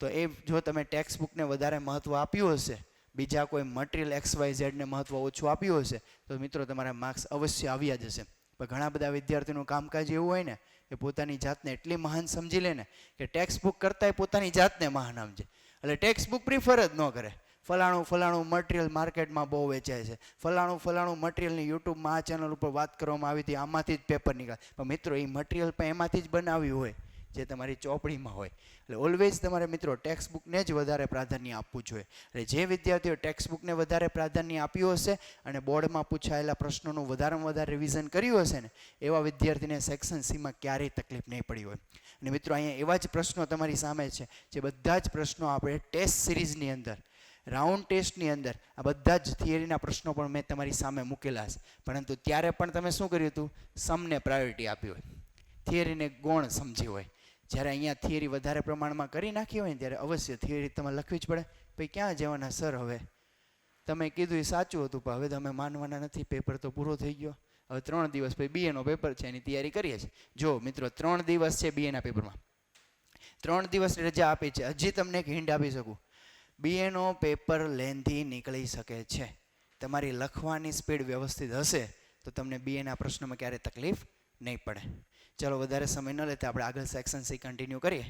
તો એ જો તમે ટેક્સ્ટ બુકને વધારે મહત્ત્વ આપ્યું હશે, બીજા કોઈ મટીરિયલ XYZ ને મહત્ત્વ ઓછું આપ્યું હશે, તો મિત્રો તમારા માર્ક્સ અવશ્ય આવ્યા જ હશે. પણ ઘણા બધા વિદ્યાર્થીઓનું કામકાજ એવું હોય ને કે પોતાની જાતને એટલી મહાન સમજી લે ને કે ટેક્સ્ટ બુક કરતાંય પોતાની જાતને મહાન સમજે. એટલે ટેક્સ્ટ બુક પ્રિફર જ ન કરે. ફલાણું મટીરિયલ માર્કેટમાં બહુ વેચાય છે, ફલાણું મટીરિયલની યુટ્યુબમાં આ ચેનલ ઉપર વાત કરવામાં આવી હતી, આમાંથી જ પેપર નીકળે. પણ મિત્રો એ મટીરિયલ પણ એમાંથી જ બનાવ્યું હોય જે તમારી ચોપડીમાં હોય. એટલે ઓલવેઝ તમારે મિત્રો ટેક્સ્ટ બુકને જ વધારે પ્રાધાન્ય આપવું જોઈએ. એટલે જે વિદ્યાર્થીઓ ટેક્સ્ટ બુકને વધારે પ્રાધાન્ય આપ્યું હશે અને બોર્ડમાં પૂછાયેલા પ્રશ્નોનું વધારેમાં વધારે રિવિઝન કર્યું હશે ને એવા વિદ્યાર્થીને સેક્શન સીમાં ક્યારેય તકલીફ નહીં પડી હોય. અને મિત્રો અહીંયા એવા જ પ્રશ્નો તમારી સામે છે જે બધા જ પ્રશ્નો આપણે ટેસ્ટ સિરીઝની અંદર, રાઉન્ડ ટેસ્ટની અંદર આ બધા જ થિયરીના પ્રશ્નો પણ મેં તમારી સામે મૂકેલા છે. પરંતુ ત્યારે પણ તમે શું કર્યું હતું? સમને પ્રાયોરિટી આપી હોય, થિયરીને ગૌણ સમજી હોય. જ્યારે અહીંયા થિયરી વધારે પ્રમાણમાં કરી નાખી હોય ને ત્યારે અવશ્ય થિયરી તમારે લખવી જ પડે. ભાઈ ક્યાં જવાના સર, હવે તમે કીધું એ સાચું હતું પણ હવે તમે માનવાના નથી, પેપર તો પૂરો થઈ ગયો, હવે 3 દિવસ પછી BAનો પેપર છે એની તૈયારી કરીએ છીએ. જો મિત્રો 3 દિવસ છે BAના પેપરમાં, 3 દિવસની રજા આપી છે. હજી તમને એક હિન્ટ આપી શકું, BAનો પેપર લેન્ધી નીકળી શકે છે. તમારી લખવાની સ્પીડ વ્યવસ્થિત હશે તો તમને BAના પ્રશ્નોમાં ક્યારેય તકલીફ નહીં પડે. ચલો વધારે સમય ન લેતા આપણે આગળ સેક્શન સી કન્ટિન્યુ કરીએ.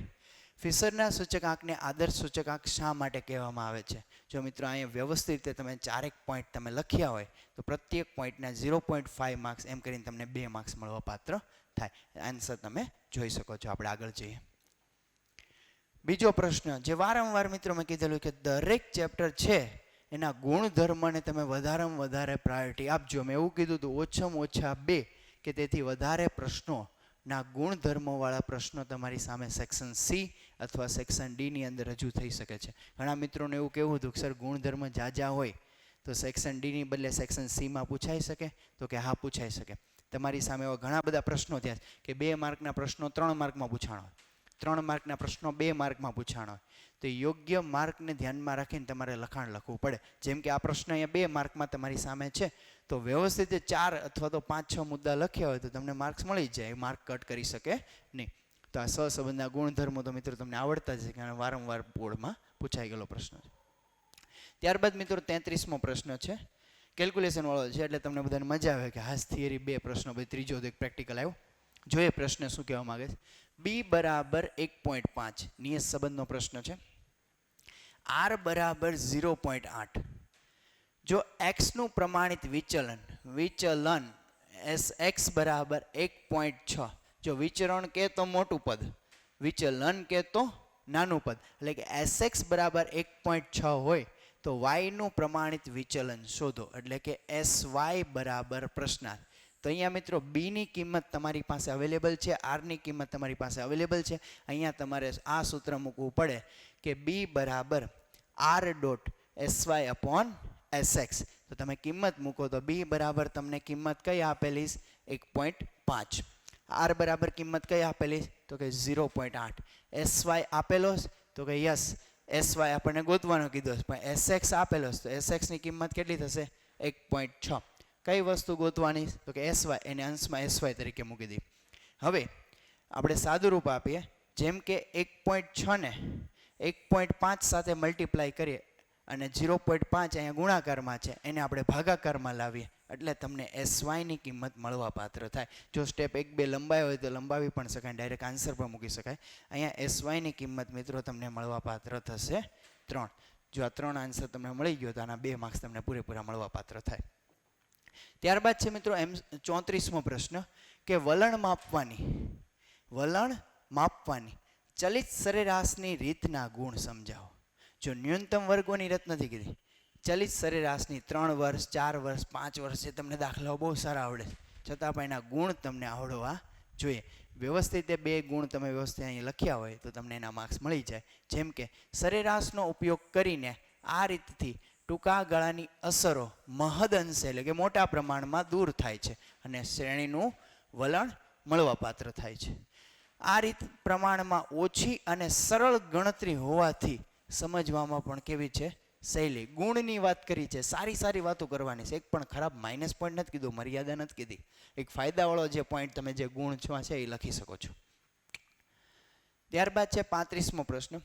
ફિશરના સૂચકાંકને આદર્શ સૂચકાંક શા માટે કહેવામાં આવે છે? જો મિત્રો અહીંયા વ્યવસ્થિત રીતે તમે 4 પોઈન્ટ તમે લખ્યા હોય તો પ્રત્યેક પોઈન્ટના 0.5 માર્ક્સ એમ કરીને તમને 2 માર્ક્સ મળવા પાત્ર થાય. આન્સર તમે જોઈ શકો છો. આપણે આગળ જઈએ. બીજો પ્રશ્ન જે વારંવાર મિત્રો મેં કીધેલું કે દરેક ચેપ્ટર છે એના ગુણધર્મને તમે વધારેમાં વધારે પ્રાયોરિટી આપજો. મેં એવું કીધું હતું ઓછામાં ઓછા 2 કે તેથી વધારે પ્રશ્નોના ગુણધર્મોવાળા પ્રશ્નો તમારી સામે સેક્શન સી અથવા સેક્શન ડીની અંદર રજૂ થઈ શકે છે. ઘણા મિત્રોને એવું કહેવું હતું કે સર ગુણધર્મ જાજા હોય તો સેક્શન ડીની બદલે સેક્શન સીમાં પૂછાઈ શકે? તો કે હા પૂછાઈ શકે. તમારી સામે એવા ઘણા બધા પ્રશ્નો થયા કે 2 માર્કના પ્રશ્નો 3 માર્કમાં પૂછાણો હોય, 3 માર્કના પ્રશ્નો 2 માર્કમાં પૂછાણો હોય. તો યોગ્ય માર્કને ધ્યાનમાં રાખીને તમારે લખાણ લખવું પડે. જેમ કે આ પ્રશ્ન અહીંયા 2 માર્કમાં તમારી સામે છે તો વ્યવસ્થિત 4 અથવા તો 5-6 મુદ્દા લખ્યા હોય તો તમને માર્ક્સ મળી જાય, માર્ક કટ કરી શકે નહીં. તો આ સહસંબંધના ગુણધર્મો તો મિત્રો તમને આવડતા જ છે કારણ વારંવાર બોર્ડમાં પૂછાઈ ગયેલો પ્રશ્ન છે. ત્યારબાદ મિત્રો 33મો પ્રશ્ન છે, કેલ્ક્યુલેશન વાળો છે એટલે તમને બધાને મજા આવે કે હાસ થિયરી 2 પ્રશ્નો, ભાઈ ત્રીજો એક પ્રેક્ટિકલ આવ્યો. જોઈએ પ્રશ્ન શું કહેવા માંગે છે. b બરાબર 1.5 નિયત સંબંધનો પ્રશ્ન છે. r બરાબર 0.8. જો x નું પ્રમાણિત વિચલન x બરાબર 1.6, જો વિચરણ કે તો મોટું પદ, વિચલન કે તો નાનું પદ, એટલે કે sx બરાબર 1.6 હોય તો y નું પ્રમાણિત વિચલન શોધો, એટલે કે sy બરાબર પ્રશ્નાર્થ. તો અહીંયા મિત્રો b ની કિંમત તમારી પાસે અવેલેબલ છે, r ની કિંમત તમારી પાસે અવેલેબલ છે. અહીંયા તમારે આ સૂત્ર મૂકવું પડે કે b બરાબર r dot sy upon sx. તો તમે કિંમત મૂકો તો b બરાબર તમને કિંમત કઈ આપેલી? 1.5. r બરાબર કિંમત કઈ આપેલી? તો કે 0.8. sy આપેલો તો કે યસ sy આપણને ગોતવાનો કીધો પણ sx આપેલો તો sx ની કિંમત કેટલી થશે? 1.6. કઈ વસ્તુ ગોતવાની? તો કે sy, એને અંશમાં sy તરીકે મૂકી દઈએ. હવે આપણે સાદું રૂપ આપીએ, જેમ કે 1.6 ને 1.5 સાથે મલ્ટીપ્લાય કરીએ અને 0.5 અહીંયા ગુણાકારમાં છે એને આપણે ભાગાકારમાં લાવીએ એટલે તમને sy ની કિંમત મળવા પાત્ર થાય. જો સ્ટેપ 1-2 લંબાઈ હોય તો લંબાવી પણ શકાય, ડાયરેક્ટ આન્સર પણ મૂકી શકાય. અહીંયા sy ની કિંમત મિત્રો તમને મળવા પાત્ર થશે 3. જો આ 3 આન્સર તમને મળી ગયો તો આના 2 માર્ક્સ તમને પૂરેપૂરા મળવા પાત્ર થાય. ત્યારબાદ છે મિત્રો 34મો પ્રશ્ન કે વલણ માપવાની ચલિત સરેરાશની રીતના ગુણ સમજાવો. જો ન્યૂનતમ વર્ગોની રીત નથી કીધી, ચલિત સરેરાશની 3 વર્ષ 4 વર્ષ 5 વર્ષ છે, તમને દાખલાઓ બહુ સારા આવડે છતાં પણ એના ગુણ તમને આવડવા જોઈએ. વ્યવસ્થિત 2 ગુણ તમે વ્યવસ્થિત અહીં લખ્યા હોય તો તમને એના માર્ક્સ મળી જાય. જેમ કે સરેરાશનો ઉપયોગ કરીને આ રીતથી ટૂંકા ગાળાની અસરો મહદ અંશે એટલે કે મોટા પ્રમાણમાં દૂર થાય છે અને શ્રેણીનું વલણ મળવાપાત્ર થાય છે. આ રીત પ્રમાણમાં ઓછી અને સરળ ગણતરી હોવાથી સમજવામાં પણ કેવી છે? શૈલી. ગુણની વાત કરી છે, સારી સારી વાતો કરવાની છે, એક પણ ખરાબ માઇનસ પોઈન્ટ નથી કીધું, મર્યાદા નથી કીધી. એક ફાયદાવાળો જે પોઈન્ટ તમે જે ગુણ છે એ લખી શકો છો. ત્યારબાદ છે 35મો પ્રશ્ન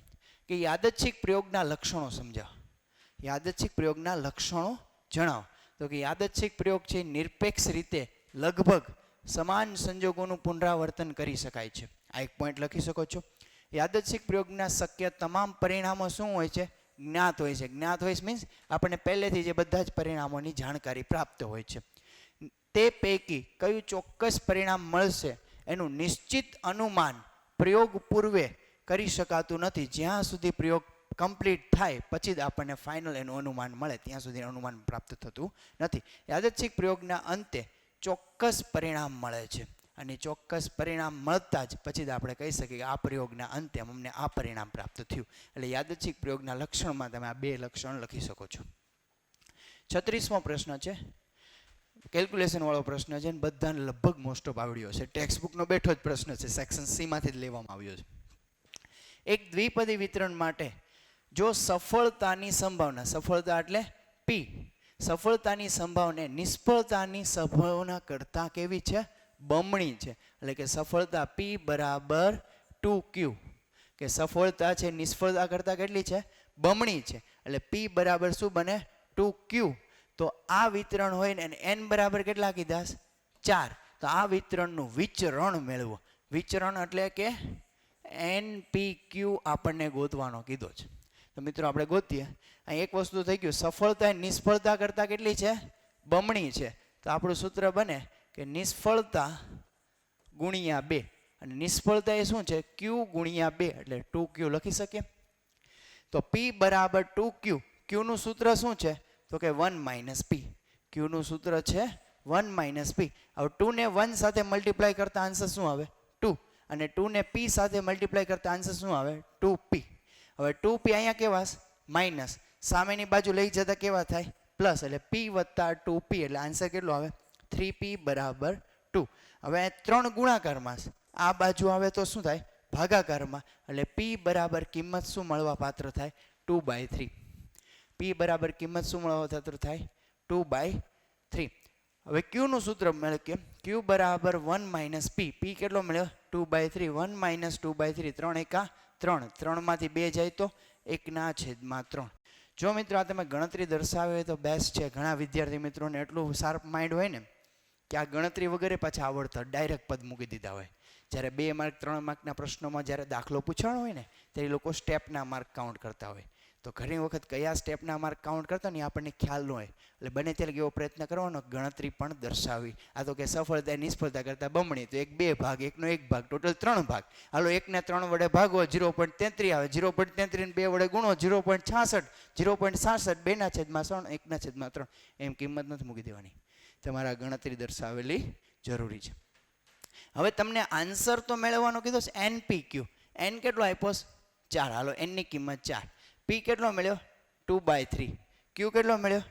કે યાદચ્છિક પ્રયોગના લક્ષણો સમજાવો. યાદચ્છિક પ્રયોગના લક્ષણો જણાવો. તો કે યાદચ્છિક પ્રયોગ છે નિરપેક્ષ રીતે લગભગ સમાન સંજોગોનું પુનરાવર્તન કરી શકાય છે. આ એક પોઈન્ટ લખી શકો છો. યાદચ્છિક પ્રયોગના શક્ય તમામ પરિણામો શું હોય છે? જ્ઞાત હોય છે. જ્ઞાત હોય મીન્સ આપણને પહેલેથી જે બધા જ પરિણામોની જાણકારી પ્રાપ્ત હોય છે. તે પૈકી કયું ચોક્કસ પરિણામ મળશે એનું નિશ્ચિત અનુમાન પ્રયોગ પૂર્વે કરી શકાતું નથી. જ્યાં સુધી પ્રયોગ કમ્પ્લીટ થાય પછી જ આપણને ફાઇનલ એનું અનુમાન મળે, ત્યાં સુધી અનુમાન પ્રાપ્ત થતું નથી. યાદચ્છિક પ્રયોગના અંતે ચોક્કસ પરિણામ મળે છે અને ચોક્કસ પરિણામ મળતા જ પછી જ આપણે કહી શકીએ કે આ પ્રયોગના અંતે અમને આ પરિણામ પ્રાપ્ત થયું. એટલે યાદચ્છિક પ્રયોગના લક્ષણમાં તમે આ બે લક્ષણ લખી શકો છો. 36મો પ્રશ્ન છે, કેલ્ક્યુલેશન વાળો પ્રશ્ન છે, બધાને લગભગ મોસ્ટ ઓફ આવડ્યો છે. ટેક્સ્ટબુકનો બેઠો જ પ્રશ્ન છે, સેક્શન સી માંથી જ લેવામાં આવ્યો છે. એક દ્વિપદી વિતરણ માટે જો સફળતાની સંભાવના, સફળતા એટલે પી, સફળતાની સંભાવના નિષ્ફળતાની સંભાવના કરતાં કેવી છે? બમણી છે. એટલે કે સફળતા પી બરાબર 2q, કે સફળતા છે નિષ્ફળતા કરતાં કેટલી છે? બમણી છે. એટલે પી બરાબર શું બને? 2q. તો આ વિતરણ હોય ને n બરાબર કેટલા કીધા? 4. તો આ વિતરણનું વિચરણ મેળવો. વિચરણ એટલે કે NPQ આપણને ગોતવાનો કીધો છે. તો મિત્રો આપણે ગોતીએ. અહીં એક વસ્તુ થઈ ગયું, સફળતા એ નિષ્ફળતા કરતાં કેટલી છે? બમણી છે. તો આપણું સૂત્ર બને કે નિષ્ફળતા ગુણ્યા 2, અને નિષ્ફળતા એ શું છે? q ગુણ્યા 2, એટલે 2q લખી શકીએ. તો p બરાબર 2q. q નું સૂત્ર શું છે? તો કે 1 - p. q નું સૂત્ર છે 1 - p. હવે 2 ને 1 સાથે મલ્ટીપ્લાય કરતા આન્સર શું આવે? 2. અને 2 ને p સાથે મલ્ટીપ્લાય કરતા આન્સર શું આવે? 2p. હવે 2p અહીંયા કેવા? માઇનસ. સામેની બાજુ લઈ જતા કેવા થાય? પ્લસ. એટલે p વત્તા 2p, એટલે આન્સર કેટલો આવે? 3p બરાબર 2. હવે 3 ગુણાકારમાં, આ બાજુ આવે તો શું થાય? ભાગાકારમાં. એટલે p બરાબર કિંમત શું મળવા પાત્ર થાય? 2/3. p બરાબર કિંમત શું મળવા પાત્ર થાય? 2/3. હવે q નું સૂત્ર મળે કે q બરાબર 1 - p. p કેટલો મળ્યો? 2/3. 1 - 2/3. 3 એકા 3. 3 માંથી 2 જાય તો 1/3. જો મિત્રો આ તમે ગણતરી દર્શાવી હોય તો બેસ્ટ છે. ઘણા વિદ્યાર્થી મિત્રોને એટલું શાર્પ માઇન્ડ હોય ને કે આ ગણતરી વગેરે પાછા આવડતા ડાયરેક્ટ પદ મૂકી દીધા હોય. જ્યારે 2 માર્ક 3 માર્કના પ્રશ્નોમાં જ્યારે દાખલો પૂછવાનો હોય ને ત્યારે લોકો સ્ટેપના માર્ક કાઉન્ટ કરતા હોય. તો ઘણી વખત કયા સ્ટેપના માર્ક કાઉન્ટ કરતા ને આપણને ખ્યાલ ન હોય. એટલે બને ત્યારે એવો પ્રયત્ન કરવાનો ગણતરી પણ દર્શાવી. આ તો કે સફળતા નિષ્ફળતા કરતાં બમણી, તો 1 2 ભાગ, 1 નો 1 ભાગ, ટોટલ 3 ભાગ. હાલો 1 ને 3 વડે ભાગો 0.33 આવે, 0.33 ને 2 વડે ગુણો 0.66, 0.66 2/3, 1/3. એમ કિંમત નથી મૂકી દેવાની, તમારા ગણતરી દર્શાવેલી જરૂરી છે. હવે તમને આન્સર તો મેળવવાનો કીધો છે NPQ. n કેટલો આપ્યો? 4. હાલો n ની કિંમત 4. p કેટલો મળ્યો? 2/3. q કેટલો મળ્યો?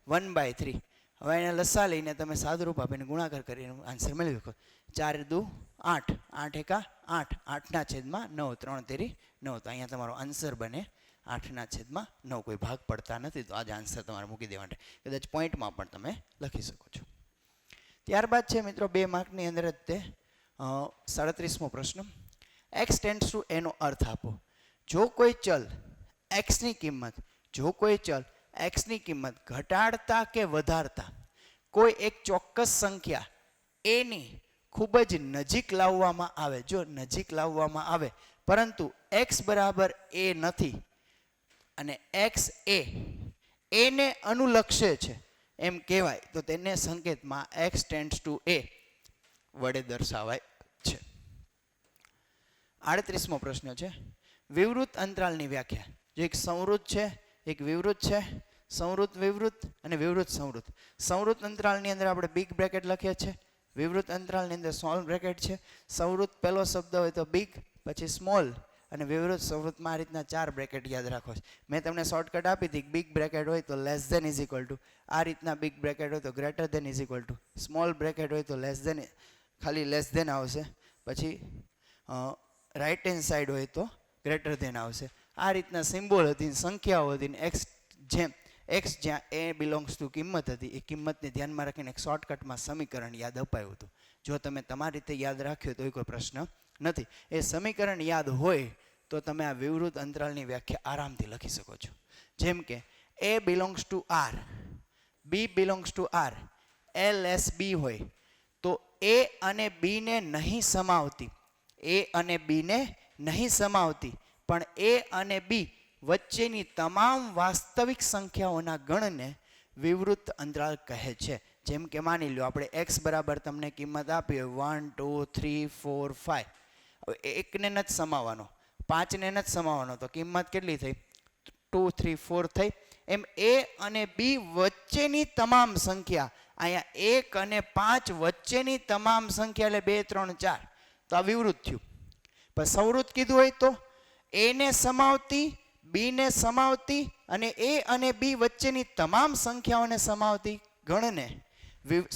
1/3. હવે એને લસા લઈને તમે સાદુરૂપ આપીને ગુણાકાર કરીને આન્સર મેળવી શકો. 4 × 2 = 8, 8 એકા 8, 8/9, 3 તેરી 9. તો અહીંયા તમારો આન્સર બને 8/9. કોઈ ભાગ પડતા નથી, તો આજે આન્સર તમારે મૂકી દેવા માટે કદાચ પોઈન્ટમાં પણ તમે લખી શકો છો. ત્યારબાદ છે મિત્રો 2 માર્કની અંદર જ તે 37મો પ્રશ્ન, x ટેન્ડ્સ ટુ a નો અર્થ આપો. જો કોઈ ચલ x ની કિંમત ઘટાડતા કે વધારતા કોઈ એક ચોક્કસ સંખ્યા a ની ખૂબ જ નજીક લાવવામાં આવે, જો નજીક લાવવામાં આવે પરંતુ x બરાબર a નથી અને x a ને અનુલક્ષે છે એમ કહેવાય, તો તેને સંકેતમાં x ટેન્ડ્સ ટુ a વડે દર્શાવાય છે. 38મો પ્રશ્ન છે, વિવૃત અંતરાલની વ્યાખ્યા. જો એક સંવૃત છે, એક વિવૃત છે, સંવૃત વિવૃત અને વિવૃત સંવૃત. સંવૃત અંતરાલની અંદર આપણે બિગ બ્રેકેટ લખીએ છીએ, વિવૃત અંતરાલની અંદર સ્મોલ બ્રેકેટ છે. સંવૃત પહેલો શબ્દ હોય તો બિગ, પછી સ્મોલ, અને વિવૃત સંવૃતમાં આ રીતના 4 બ્રેકેટ યાદ રાખો છે. મેં તમને શોર્ટકટ આપી હતી, બિગ બ્રેકેટ હોય તો લેસ ધેન = આ રીતના, બિગ બ્રેકેટ હોય તો ગ્રેટર ધેન = સ્મોલ બ્રેકેટ હોય તો લેસ ધેન ખાલી લેસ ધેન આવશે, પછી રાઇટ હેન્ડ સાઈડ હોય તો ગ્રેટર ધેન આવશે. આ રીતના સિમ્બોલ હતી, સંખ્યાઓ હતી. એક્સ જ્યાં એ બિલોંગ્સ ટુ કિંમત હતી, એ કિંમતને ધ્યાનમાં રાખીને એક શોર્ટકટમાં સમીકરણ યાદ અપાયું હતું. જો તમે તમારી રીતે યાદ રાખ્યો તો કોઈ પ્રશ્ન નથી. એ સમીકરણ યાદ હોય તો તમે આ વિવૃત અંતરાલની વ્યાખ્યા આરામથી લખી શકો છો. જેમ કે A belongs to R, B belongs to R, L S B હોય તો એ અને બીને નહીં સમાવતી, એ અને બીને નહીં સમાવતી પણ એ અને બી વચ્ચેની તમામ વાસ્તવિક સંખ્યાઓના ગણને વિવૃત અંતરાલ કહે છે. જેમ કે માની લો આપણે એક્સ બરાબર તમને કિંમત આપી હોય 1 2 3 4 5, એકને નથી સમાવવાનો, 5ને નથી સમાવવાનો, તો કિંમત કેટલી થઈ? 2 3 4 થઈ. એમ એ અને બી વચ્ચેની તમામ સંખ્યા, અહીંયા 1 અને 5 વચ્ચેની તમામ સંખ્યા એટલે 2 3 4, તો આ વિવૃત થયું. પણ સંવૃત કીધું હોય તો એને સમાવતી, બીને સમાવતી અને એ અને બી વચ્ચેની તમામ સંખ્યાઓને સમાવતી ગણને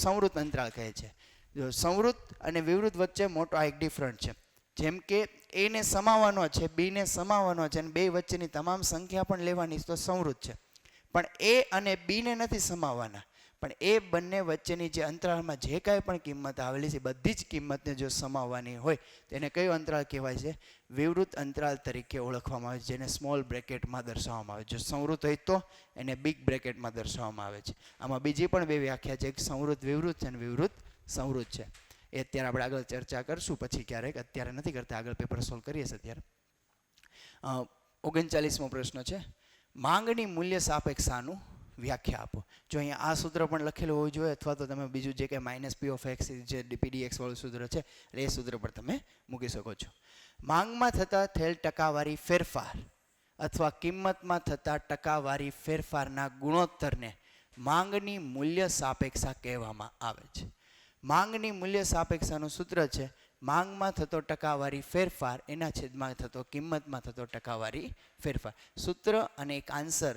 સંવૃત અંતરાલ કહે છે. જો સંવૃત અને વિવૃત વચ્ચે મોટો આ એક ડિફરન્ટ છે. જેમ કે એને સમાવવાનો છે, બીને સમાવવાનો છે અને બે વચ્ચેની તમામ સંખ્યા પણ લેવાની તો સંવૃત છે. પણ એ અને બીને નથી સમાવવાના, પણ એ બંને વચ્ચેની જે અંતરાલમાં જે કાંઈ પણ કિંમત આવેલી છે બધી જ કિંમતને જો સમાવવાની હોય તેને કયો અંતરાલ કહેવાય છે? વિવૃત અંતરાલ તરીકે ઓળખવામાં આવે છે, જેને સ્મોલ બ્રેકેટમાં દર્શાવવામાં આવે છે. જો સંવૃત હોય તો એને બિગ બ્રેકેટમાં દર્શાવવામાં આવે છે. આમાં બીજી પણ બે વ્યાખ્યા છે, એક સંવૃત વિવૃત છે અને વિવૃત સંવૃત છે. એ અત્યારે આપણે આગળ ચર્ચા કરશું પછી ક્યારેક, અત્યારે નથી કરતા, આગળ પેપર સોલ્વ કરીએ છીએ. અત્યારે 39મો પ્રશ્ન છે, માંગની મૂલ્ય સાપેક્ષાનું વ્યાખ્યા આપો. જો અહીંયા આ સૂત્ર પણ લખેલું હોવું જોઈએ, અથવા તો તમે બીજું જે કંઈ માઇનસ પી ઓફ એક્સ જે પીડીએક્સ વાળું સૂત્ર છે એ સૂત્ર પર તમે મૂકી શકો છો. માંગમાં થતા થયેલ ટકાવારી ફેરફાર અથવા કિંમતમાં થતા ટકાવારી ફેરફારના ગુણોત્તરને માંગની મૂલ્ય સાપેક્ષા કહેવામાં આવે છે. માંગની મૂલ્ય સાપેક્ષાનું સૂત્ર છે માંગમાં થતો ટકાવારી ફેરફાર એના છેદમાં થતો કિંમતમાં થતો ટકાવારી ફેરફાર. સૂત્ર અને એક આન્સર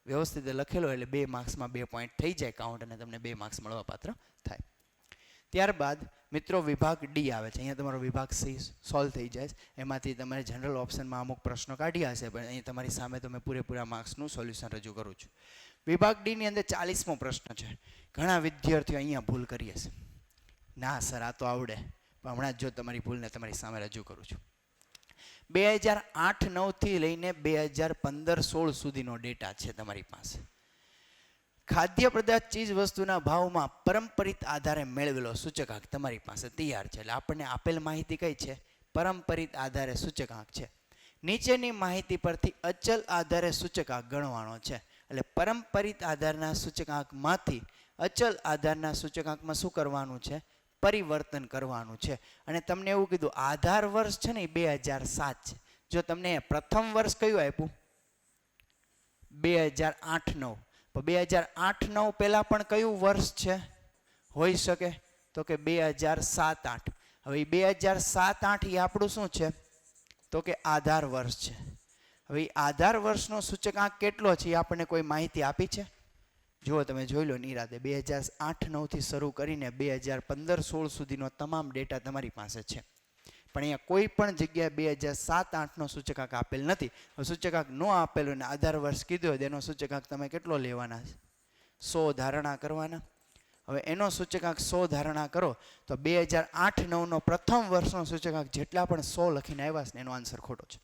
વ્યવસ્થિત લખેલો એટલે 2 માર્ક્સમાં 2 પોઈન્ટ થઈ જાય કાઉન્ટ, અને તમને 2 માર્ક્સ મળવા પાત્ર થાય. ત્યારબાદ મિત્રો વિભાગ ડી આવે છે. અહીંયા તમારો વિભાગ સી સોલ્વ થઈ જાય. એમાંથી તમારે જનરલ ઓપ્શનમાં અમુક પ્રશ્નો કાઢ્યા હશે, પણ અહીં તમારી સામે તમે પૂરેપૂરા માર્ક્સનું સોલ્યુશન રજૂ કરું છું. વિભાગ ડીની અંદર 40મો પ્રશ્ન છે. ઘણા વિદ્યાર્થીઓ અહીંયા ભૂલ કરી હશે, ના સર આ તો આવડે, પણ હમણાં જો તમારી ભૂલને તમારી સામે રજૂ કરું છું. 2008-9 થી લઈને 2015-16 સુધીનો ડેટા છે તમારી પાસે. ખાદ્ય પદાર્થ ચીજ વસ્તુના ભાવમાં પરંપરિત આધારે મેળવેલો સૂચકાંક તમારી પાસે તૈયાર છે. એટલે આપણને આપેલ માહિતી કઈ છે? પરંપરિત આધારે સૂચકાંક છે. નીચેની માહિતી પરથી અચલ આધારે સૂચકાંક ગણવાનો છે. એટલે પરંપરિત આધારના સૂચકાંકમાંથી અચલ આધારના સૂચકાંકમાં શું કરવાનું છે? પરિવર્તન કરવાનું છે. અને તમને એવું કીધું આધાર વર્ષ છે ને એ 2007 છે. જો તમને પ્રથમ વર્ષ કયું આપ્યું? 2008-9. તો 2008-9 પહેલા પણ કયું વર્ષ છે હોઈ શકે? તો કે 2007-8. હવે 2007-8 એ આપણું શું છે? તો કે આધાર વર્ષ છે. હવે આધાર વર્ષનો સૂચકાંક કેટલો છે એ આપણને કોઈ માહિતી આપી છે? જુઓ તમે જોઈ લો નિરાતે, 2008-9 થી શરૂ કરીને 2015-16 સુધીનો તમામ ડેટા તમારી પાસે છે. પણ અહીંયા કોઈ પણ જગ્યાએ 2007-8નો સૂચકાંક આપેલ નથી. સૂચકાંક ન આપેલો અને આધાર વર્ષ કીધો હોય એનો સૂચકાંક તમે કેટલો લેવાના છે? 100 ધારણા કરવાના. હવે એનો સૂચકાંક 100 ધારણા કરો તો 2008-9નો પ્રથમ વર્ષનો સૂચકાંક જેટલા પણ 100 લખીને આવ્યા છે એનો આન્સર ખોટો છે.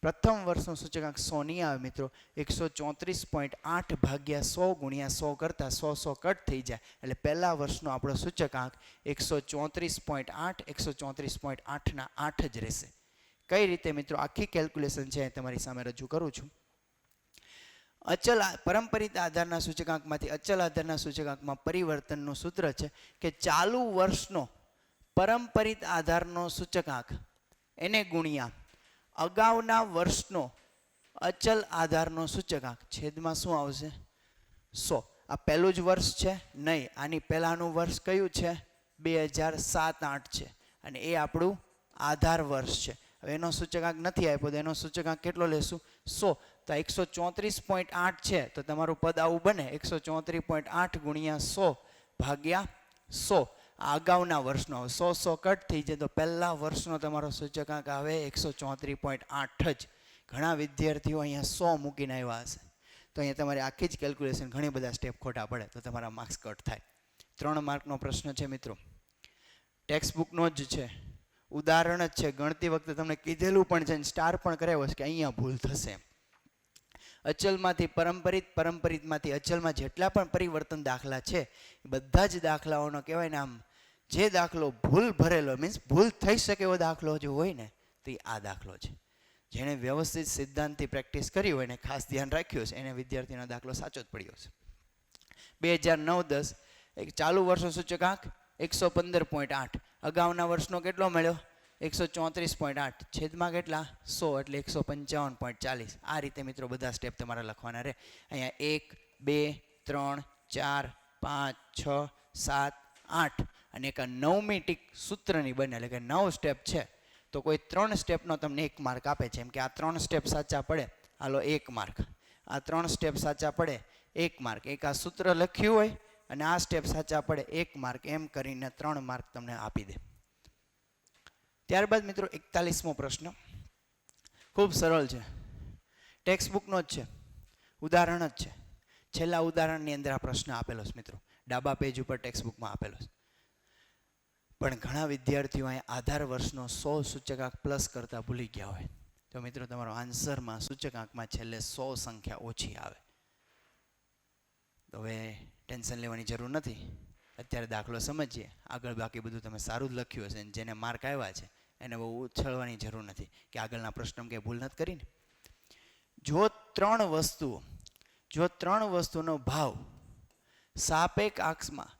પ્રથમ વર્ષનો સૂચકાંક 100 નહીં આવે મિત્રો. 134.8 ભાગ્યા 100 ગુણ્યા 100 કરતાં 100 કટ થઈ જાય. એટલે પહેલા વર્ષનો આપણો સૂચકાંક 134.8 134.8ના 8 જ રહેશે. કઈ રીતે મિત્રો? આખી કેલ્ક્યુલેશન છે તમારી સામે રજૂ કરું છું. અચલ પરંપરિત આધારના સૂચકાંકમાંથી અચલ આધારના સૂચકાંકમાં પરિવર્તનનું સૂત્ર છે કે ચાલુ વર્ષનો પરંપરિત આધારનો સૂચકાંક એને ગુણ્યા અગાઉના વર્ષનો અચલ આધારનો સૂચકાંક છેદમાં શું આવશે? 100. આ પહેલું જ વર્ષ છે નહીં, આની પહેલાંનું વર્ષ કયું છે? 2007-8 છે અને એ આપણું આધાર વર્ષ છે. હવે એનો સૂચકાંક નથી આપ્યો તો એનો સૂચકાંક કેટલો લેશું? 100. તો 134.8 છે તો તમારું પદ આવું બને 134.8 ગુણ્યા 100 ભાગ્યા 100. આ અગાઉના વર્ષનો આવે. 100 કટ થઈ જાય તો પહેલા વર્ષનો તમારો સૂચકાંક આવે 134.8 જ. ઘણા વિદ્યાર્થીઓ અહીંયા 100 મૂકીને આવ્યા હશે, તો અહીંયા તમારે આખી જ કેલ્ક્યુલેશન ઘણી બધા સ્ટેપ ખોટા પડે તો તમારા માર્ક્સ કટ થાય. 3 માર્કનો પ્રશ્ન છે મિત્રો, ટેક્સ્ટ બુકનો જ છે, ઉદાહરણ જ છે. ગણતી વખતે તમને કીધેલું પણ છે, સ્ટાર પણ કરાવ્યો છે કે અહીંયા ભૂલ થશે. અચલમાંથી પરંપરિત, પરંપરિતમાંથી અચલમાં જેટલા પણ પરિવર્તન દાખલા છે એ બધા જ દાખલાઓનો કહેવાય ને આમ જે દાખલો ભૂલ ભરેલો મીન્સ ભૂલ થઈ શકે એવો દાખલો જો હોય ને તો આ દાખલો છે. જેણે વ્યવસ્થિત સિદ્ધાંતથી પ્રેક્ટિસ કરી હોય ને ખાસ ધ્યાન રાખ્યું છે એને વિદ્યાર્થીનો દાખલો સાચો જ પડ્યો છે. 2009-10 એક ચાલુ વર્ષનો સૂચકાંક 115.8, અગાઉના વર્ષનો કેટલો મળ્યો 134.8, છેદમાં કેટલા 100 એટલે 155.40. આ રીતે મિત્રો બધા સ્ટેપ તમારે લખવાના રહે. અહીંયા 1, 2, 3, 4, 5, 6, 7, 8 અને એક 9મી ટીક સૂત્રની બને એટલે કે 9 સ્ટેપ છે તો કોઈ 3 સ્ટેપનો તમને 1 માર્ક આપે છે. એમ કે આ 3 સ્ટેપ સાચા પડે હાલો 1 માર્ક, આ 3 સ્ટેપ સાચા પડે 1 માર્ક, એક આ સૂત્ર લખ્યું હોય અને આ સ્ટેપ સાચા પડે 1 માર્ક, એમ કરીને 3 માર્ક તમને આપી દે. ત્યારબાદ મિત્રો 41મો પ્રશ્ન ખૂબ સરળ છે, ટેક્સ્ટ બુકનો જ છે, ઉદાહરણ જ છે. છેલ્લા ઉદાહરણની અંદર આ પ્રશ્ન આપેલો છે મિત્રો, ડાબા પેજ ઉપર ટેક્સ્ટ બુકમાં આપેલો છે. પણ ઘણા વિદ્યાર્થીઓ અહીંયા આધાર વર્ષનો 100 સૂચકાંક પ્લસ કરતા ભૂલી ગયા હોય તો મિત્રો તમારો આન્સરમાં સૂચકાંકમાં છેલ્લે 100 સંખ્યા ઓછી આવે. તો હવે ટેન્શન લેવાની જરૂર નથી, અત્યારે દાખલો સમજીએ, આગળ બાકી બધું તમે સારું જ લખ્યું હશે. જેને માર્ક આવ્યા છે એને બહુ ઉછળવાની જરૂર નથી કે આગળના પ્રશ્નમાં કંઈ ભૂલ નથી કરીને. જો 3 વસ્તુનો ભાવ સાપેક્ષ આંકમાં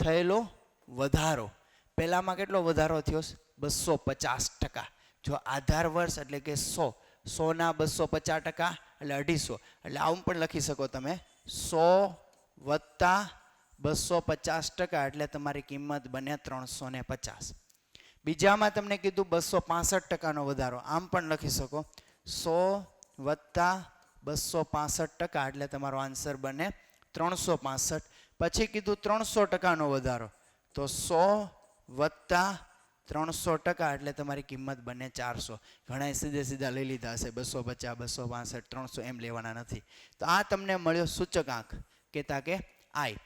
થયેલો વધારો, પહેલામાં કેટલો વધારો થયો 250%. જો આધાર વર્ષ એટલે કે 100ના 250% એટલે 250, એટલે આવું પણ લખી શકો તમે 100 વત્તા 250% એટલે તમારી કિંમત બને 350. બીજામાં તમને કીધું 265%નો વધારો, આમ પણ લખી શકો 100 વત્તા 265% એટલે તમારો આન્સર બને 365. પછી કીધું 300%નો વધારો તો 100 વત્તા 300% એટલે તમારી કિંમત બને 400. ઘણા સીધા લઈ લીધા હશે 250, 265, 300 એમ લેવાના નથી. તો આ તમને મળ્યો સૂચકાંક કહેતા કે આઈ.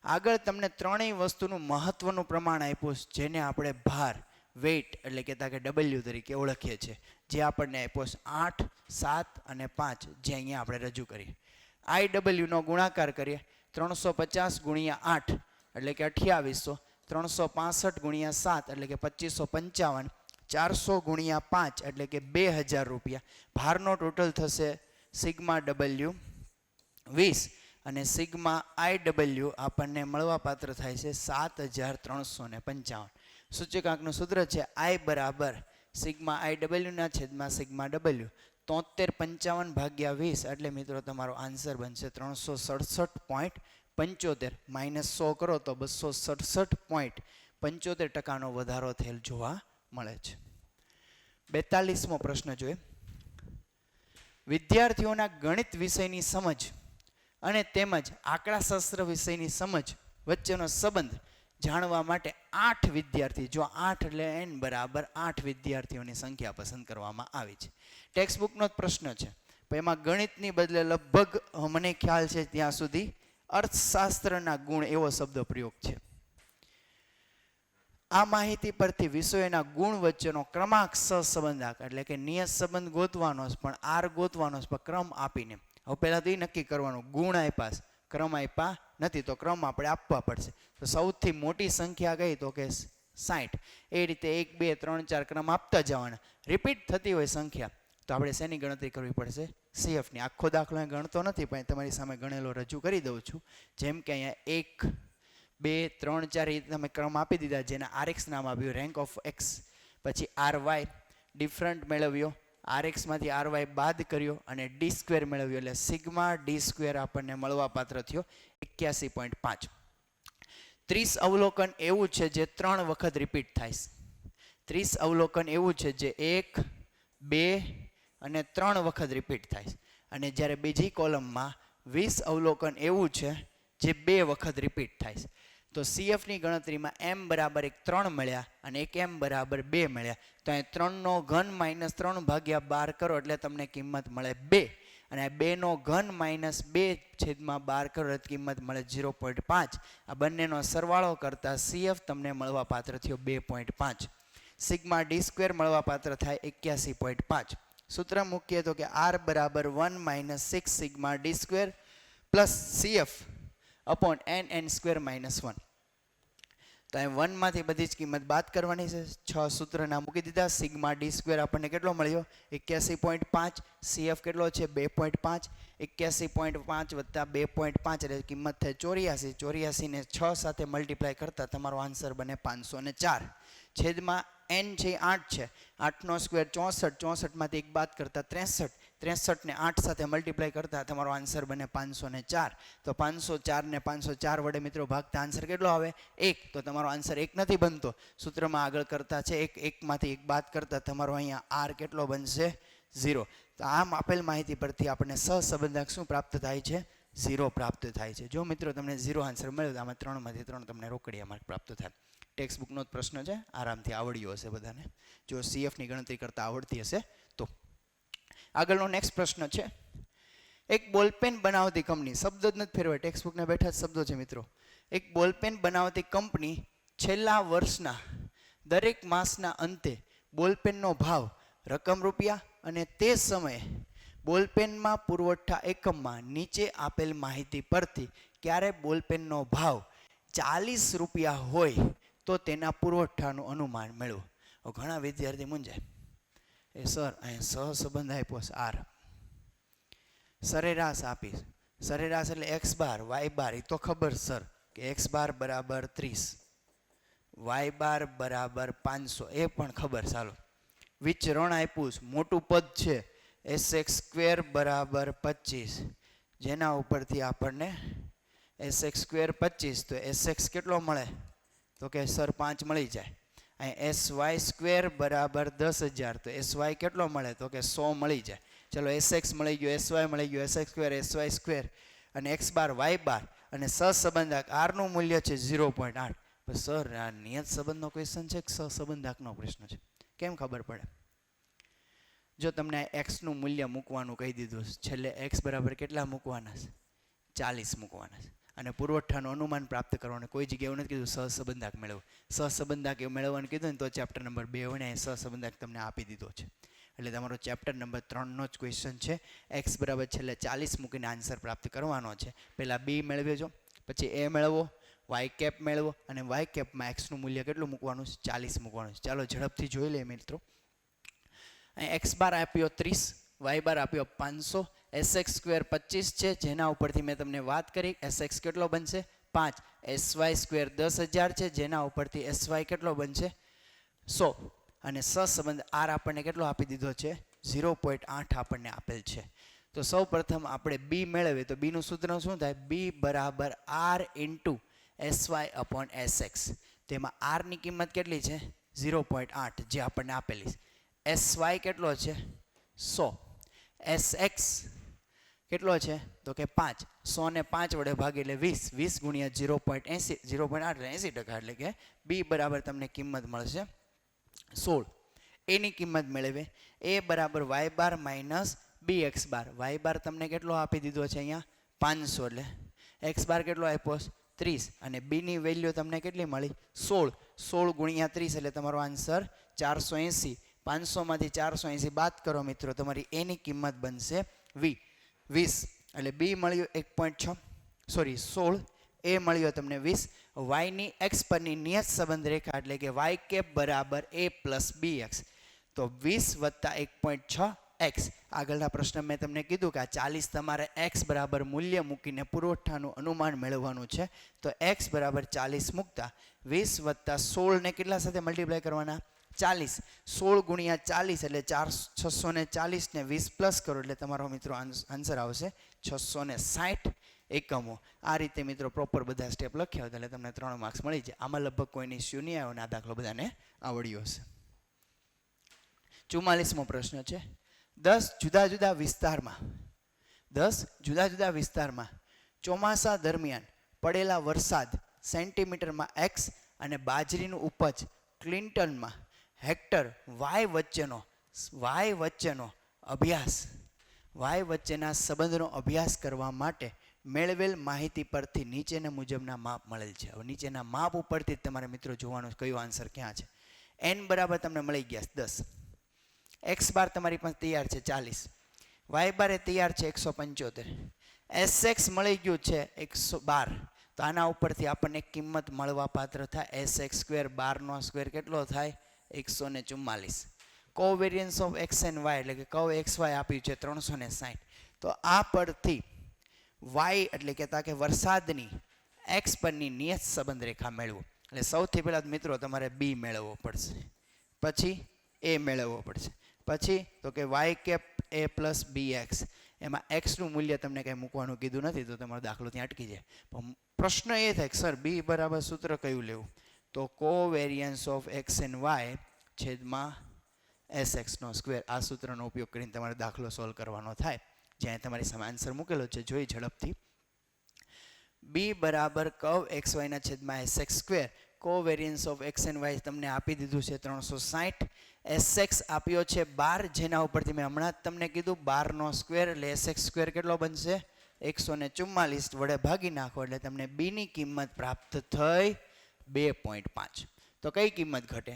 આગળ તમને ત્રણેય વસ્તુનું મહત્વનું પ્રમાણ આપ્યું જેને આપણે ભાર વેઇટ એટલે કહેતા કે ડબલ્યુ તરીકે ઓળખીએ છીએ, જે આપણને આપ્યો 8, 7 અને 5 જે અહીંયા આપણે રજૂ કરીએ. આઈ ડબલ્યુનો ગુણાકાર કરીએ 350 ગુણ્યા 8 એટલે કે 2800, 365 ગુણ્યા 7 એટલે કે 2555, 400 ગુણ્યા 5 એટલે કે 2000 રૂપિયા. ભારનો ટોટલ થશે સિગ્મા ડબલ્યુ 20 અને સિગ્મા આઈ ડબલ્યુ આપણને મળવાપાત્ર થાય છે 7355. સૂચકાંકનું સૂત્ર છે આઈ બરાબર સિગ્મા આઈ ડબલ્યુના છેદમાં સિગ્મા ડબલ્યુ. 7355 ભાગ્યા 20 એટલે મિત્રો તમારો આન્સર બનશે 367.75. -100 કરો તો 267.75% વધારો થયેલ જોવા મળે છે. 42મો પ્રશ્ન જોઈએ. વિદ્યાર્થીઓના ગણિત વિષયની સમજ અને તેમજ આંકડાશાસ્ત્ર વિષયની સમજ વચ્ચેનો સંબંધ જાણવા માટે 8 વિદ્યાર્થી, જો 8 એટલે n બરાબર 8 વિદ્યાર્થીઓની સંખ્યા પસંદ કરવામાં આવી છે. ટેક્સ્ટ બુકનો જ પ્રશ્ન છે, પણ એમાં ગણિતની બદલે લગભગ મને ખ્યાલ છે ત્યાં સુધી અર્થશાસ્ત્રના ગુણ એવો શબ્દ પ્રયોગ છે. આ માહિતી પરથી વિષયોના ગુણ વચ્ચેનો ક્રમાંક સહસંબંધ એટલે કે નિયત સંબંધ ગોતવાનો છે, પણ આર ગોતવાનો છે પણ ક્રમ આપીને. હવે પહેલાં તો એ નક્કી કરવાનું ગુણ આપ્યા ક્રમ આપ્યા નથી તો ક્રમ આપણે આપવા પડશે. તો સૌથી મોટી સંખ્યા કઈ તો કે 60. એ રીતે 1, 2, 3, 4 ક્રમ આપતા જવાના. રિપીટ થતી હોય સંખ્યા તો આપણે શેની ગણતરી કરવી પડશે? CFની. આખો દાખલો ગણતો નથી પણ તમારી સામે ગણેલો રજૂ કરી દઉં છું. જેમ કે અહીંયા 1, 2, 3, 4 એ તમે ક્રમ આપી દીધા જેને RX નામ આપ્યું, રેન્ક ઓફ એક્સ. પછી RY ડિફરન્ટ મેળવ્યો, RXમાંથી RY બાદ કર્યો અને D² મેળવ્યો એટલે સિગ્મા D² આપણને મળવાપાત્ર થયો 81.5. 30 અવલોકન એવું છે જે 3 વખત રિપીટ થાય છે. 30 અવલોકન એવું છે જે 1, 2 અને 3 વખત રિપીટ થાય છે. અને જ્યારે બીજી કોલમમાં 20 અવલોકન એવું છે જે 2 વખત રિપીટ થાય છે. તો CFની ગણતરીમાં m બરાબર 3 મળ્યા અને એક m બરાબર 2 મળ્યા. તો અહીં 3નો ઘન માઇનસ 3 ભાગ્યા 12 કરો એટલે તમને કિંમત મળે 2. અને 2નો ઘન માઇનસ 2/12 કરો એટલે કિંમત મળે 0.5. આ બંનેનો સરવાળો કરતા CF તમને મળવા પાત્ર થયો 2.5. સિગ્મા ડી સ્ક્વેર મળવા પાત્ર થાય 81.5. સૂત્ર મૂકીએ તો કે R બરાબર 1 - 6 sigma D square plus CF upon n square minus 1. તો અહીં 1 માંથી બધી જ કિંમત બાદ કરવાની છે. 6 સૂત્રના મૂકી દીધા. સિગ્મા ડી સ્ક્વેર આપણને કેટલો મળ્યો 81.5. CF કેટલો છે 2.5. 81.5 વત્તા 2.5 એટલે કિંમત થાય 84. 84 ને 6 સાથે મલ્ટીપ્લાય કરતા તમારો આન્સર બને 504. છેદમાં n છે 8 છે. 8નો સ્ક્વેર 64. 64માંથી 1 બાદ કરતા 63. 63 ને 8 સાથે મલ્ટીપ્લાય કરતા તમારો આન્સર બને 504. તો 504 ને 504 વડે મિત્રો ભાગતા આન્સર કેટલો આવે 1. તો તમારો આન્સર 1 નથી બનતો. સૂત્રમાં આગળ કરતા છે 1 માંથી 1 બાદ કરતા તમારો અહીંયા R કેટલો બનશે 0. તો આમ આપેલ માહિતી પરથી આપણને સહસંબંધક શું પ્રાપ્ત થાય છે 0 પ્રાપ્ત થાય છે. જો મિત્રો તમને 0 આન્સર મળ્યો તો આમાં 3 માંથી 3 તમને રોકડિયા માર્ક પ્રાપ્ત થાય. ટેક્સ્ટ બુકનો જ પ્રશ્ન છે, આરામથી આવડ્યો હશે બધાને, જો CFની ગણતરી કરતા આવડતી હશે તો. આગળનો નેક્સ્ટ પ્રશ્ન છે, એક બોલપેન બનાવતી કંપની, શબ્દ જ નથી ફેરવાય, ટેક્સ્ટ બુકના બેઠા જ શબ્દો છે મિત્રો. એક બોલપેન બનાવતી કંપની છેલ્લા વર્ષના દરેક માસના અંતે બોલપેનનો ભાવ રકમ રૂપિયા અને તે સમયે બોલપેનમાં પુરવઠા એકમમાં નીચે આપેલ માહિતી પરથી ક્યારે બોલપેનનો ભાવ 40 રૂપિયા હોય તો તેના પુરવઠાનું અનુમાન મેળવો. ઘણા વિદ્યાર્થી મૂંઝાય, એ સર અહીંયા સહસંબંધ આપ્યો છે R, સરેરાશ આપીશ, સરેરાશ એટલે x બાર y બાર, એ તો ખબર સર કે x બાર બરાબર 30, y બાર બરાબર 500, એ પણ ખબર. ચાલો વિચરણ આપ્યું, મોટું પદ છે sx સ્ક્વેર બરાબર 25, જેના ઉપરથી આપણને sx સ્ક્વેર 25, તો sx કેટલો મળે તો કે સર 5 મળી જાય. અહીં sy સ્ક્વેર બરાબર 10,000, તો sy કેટલો મળે તો કે 100 મળી જાય. ચલો sx મળી ગયો, sy મળી ગયો, sx સ્ક્વેર sy સ્ક્વેર અને x બાર y બાર અને સહસંબંધક r નું મૂલ્ય છે 0.8. સર આ નિયત સંબંધનો ક્વેશ્ચન છે કે સહસંબંધકનો પ્રશ્ન છે, કેમ ખબર પડે? જો તમને x નું મૂલ્ય મૂકવાનું કહી દીધું, છેલ્લે x બરાબર કેટલા મૂકવાના છે 40 મૂકવાના છે અને પુરવઠાનું અનુમાન પ્રાપ્ત કરવાનું, કોઈ જગ્યાએ એવું નથી કીધું સહસંબંધક મેળવો. સહસંબંધક એવું મેળવવાનું કીધું ને તો ચેપ્ટર નંબર 2 હોય ને સહસંબંધક તમને આપી દીધો છે. એટલે તમારો ચેપ્ટર નંબર 3નો જ ક્વેશ્ચન છે. x બરાબર છેલ્લે 40 મૂકીને આન્સર પ્રાપ્ત કરવાનો છે. પહેલાં b મેળવ્યો, પછી a મેળવો, y કેપ મેળવો અને y કેપમાં x નું મૂલ્ય કેટલું મૂકવાનું છે 40 મૂકવાનું છે. ચાલો ઝડપથી જોઈ લઈએ મિત્રો. અહીં x બાર આપ્યો 30, y બાર આપ્યો 500, sx સ્ક્વેર 25 છે, જેના ઉપરથી મેં તમને વાત કરી sx કેટલો બનશે 5, sy સ્ક્વેર 10,000 છે, જેના ઉપરથી sy કેટલો બનશે 100 અને સહસંબંધ r આપણને કેટલો આપી દીધો છે 0.8 આપણને આપેલ છે. તો સૌ પ્રથમ આપણે b મેળવીએ તો b નું સૂત્ર શું થાય, b બરાબર r into sy upon sx. તેમાં r ની કિંમત કેટલી છે 0.8 જે આપણને આપેલી છે, sy કેટલો છે 100, sx કેટલો છે તો કે 5, 100 ને 5 વડે ભાગી એટલે 20, 20 ગુણ્યા 0.80, 0.8 80%, એટલે કે b બરાબર તમને કિંમત મળશે 16. એની કિંમત મેળવે a બરાબર y બાર માઇનસ bx બાર, y બાર તમને કેટલો આપી દીધો છે અહીંયા 500, એટલે x બાર કેટલો આપ્યો 30 અને b ની વેલ્યુ તમને કેટલી મળી 16, 16 ગુણ્યા 30 એટલે તમારો આન્સર 480. 500 માંથી 480 બાદ કરો મિત્રો, તમારી a ની કિંમત બનશે 20, એટલે b મળ્યો 1.6 સોરી 16, a મળ્યો તમને 20. y ની x પરની નિયત સંબંધ રેખા એટલે કે y કેપ બરાબર a પ્લસ bx, તો 20 વત્તા 1.6 x. આગળના પ્રશ્ન મેં તમને કીધું કે આ 40 તમારે x બરાબર મૂલ્ય મૂકીને પુરવઠાનું અનુમાન મેળવવાનું છે. તો x બરાબર 40 મૂકતા 20 વત્તા 16 ને કેટલા સાથે મલ્ટીપ્લાય કરવાના 40, 16 ગુણ્યા 40 એટલે 640 ને 20 પ્લસ કરો એટલે તમારો મિત્રો આન્સર આવશે 660 એકમો. આ રીતે મિત્રો પ્રોપર બધા સ્ટેપ લખ્યા હોય એટલે તમને 3 માર્ક્સ મળી જાય. આમાં લગભગ કોઈની ઇસ્યુ નહીં આવ્યો ને આ દાખલો બધાને આવડ્યો હશે. 44મો પ્રશ્ન છે, 10 જુદા જુદા વિસ્તારમાં ચોમાસા દરમિયાન પડેલા વરસાદ સેન્ટીમીટરમાં એક્સ અને બાજરીનું ઉપજ ક્લિન્ટનમાં હેક્ટર વાય વચ્ચેનો સંબંધનો અભ્યાસ કરવા માટે મેળવેલ માહિતી પરથી નીચેના મુજબના માપ મળેલ છે. હવે નીચેના માપ ઉપરથી તમારે મિત્રો જોવાનું કયો આન્સર ક્યાં છે. n બરાબર તમને મળી ગયા 10, એક્સ બાર તમારી પાસે તૈયાર છે 40, વાય બાર એ તૈયાર છે 175, એસએક્સ મળી ગયું છે 112. તો આના ઉપરથી આપણને કિંમત મળવા પાત્ર થાય એસએક્સ સ્ક્વેર 12 સ્ક્વેર કેટલો થાય 144. Covariance of X and Y એટલે કે કર્વ એક્સ વાય આપ્યું છે 360. તો આ પરથી વાય એટલે કે વરસાદની એક્સ પરની નિયત સંબંધ રેખા મેળવો. એટલે સૌથી પહેલાં મિત્રો તમારે બી મેળવવો પડશે, પછી એ મેળવવો પડશે, પછી તો કે વાય કેપ એ પ્લસ બી એક્સ. એમાં એક્સનું મૂલ્ય તમને કંઈ મૂકવાનું કીધું નથી તો તમારો દાખલો ત્યાં અટકી જાય. પણ પ્રશ્ન એ થાય કે સર બી બરાબર સૂત્ર કયું લેવું? તો covariance of X and Y છેદમાં એસ એક્સનો સ્ક્વેર. આ સૂત્રનો ઉપયોગ કરીને તમારે દાખલો સોલ્વ કરવાનો થાય. જ્યાં તમારી સામે આન્સર મૂકેલો છે જોઈ ઝડપથી. બી બરાબર કર્વ એક્સ વાયના છેદમાં S X square. Covariance of X and Y તમને આપી દીધું છે 360. એસએક્સ આપ્યો છે 12, જેના ઉપરથી મેં હમણાં જ તમને કીધું 12 સ્ક્વેર એટલે એસએક્સ સ્ક્વેર કેટલો બનશે 144 વડે ભાગી નાખો એટલે તમને બીની કિંમત પ્રાપ્ત થઈ 2.5. તો કઈ કિંમત ઘટે?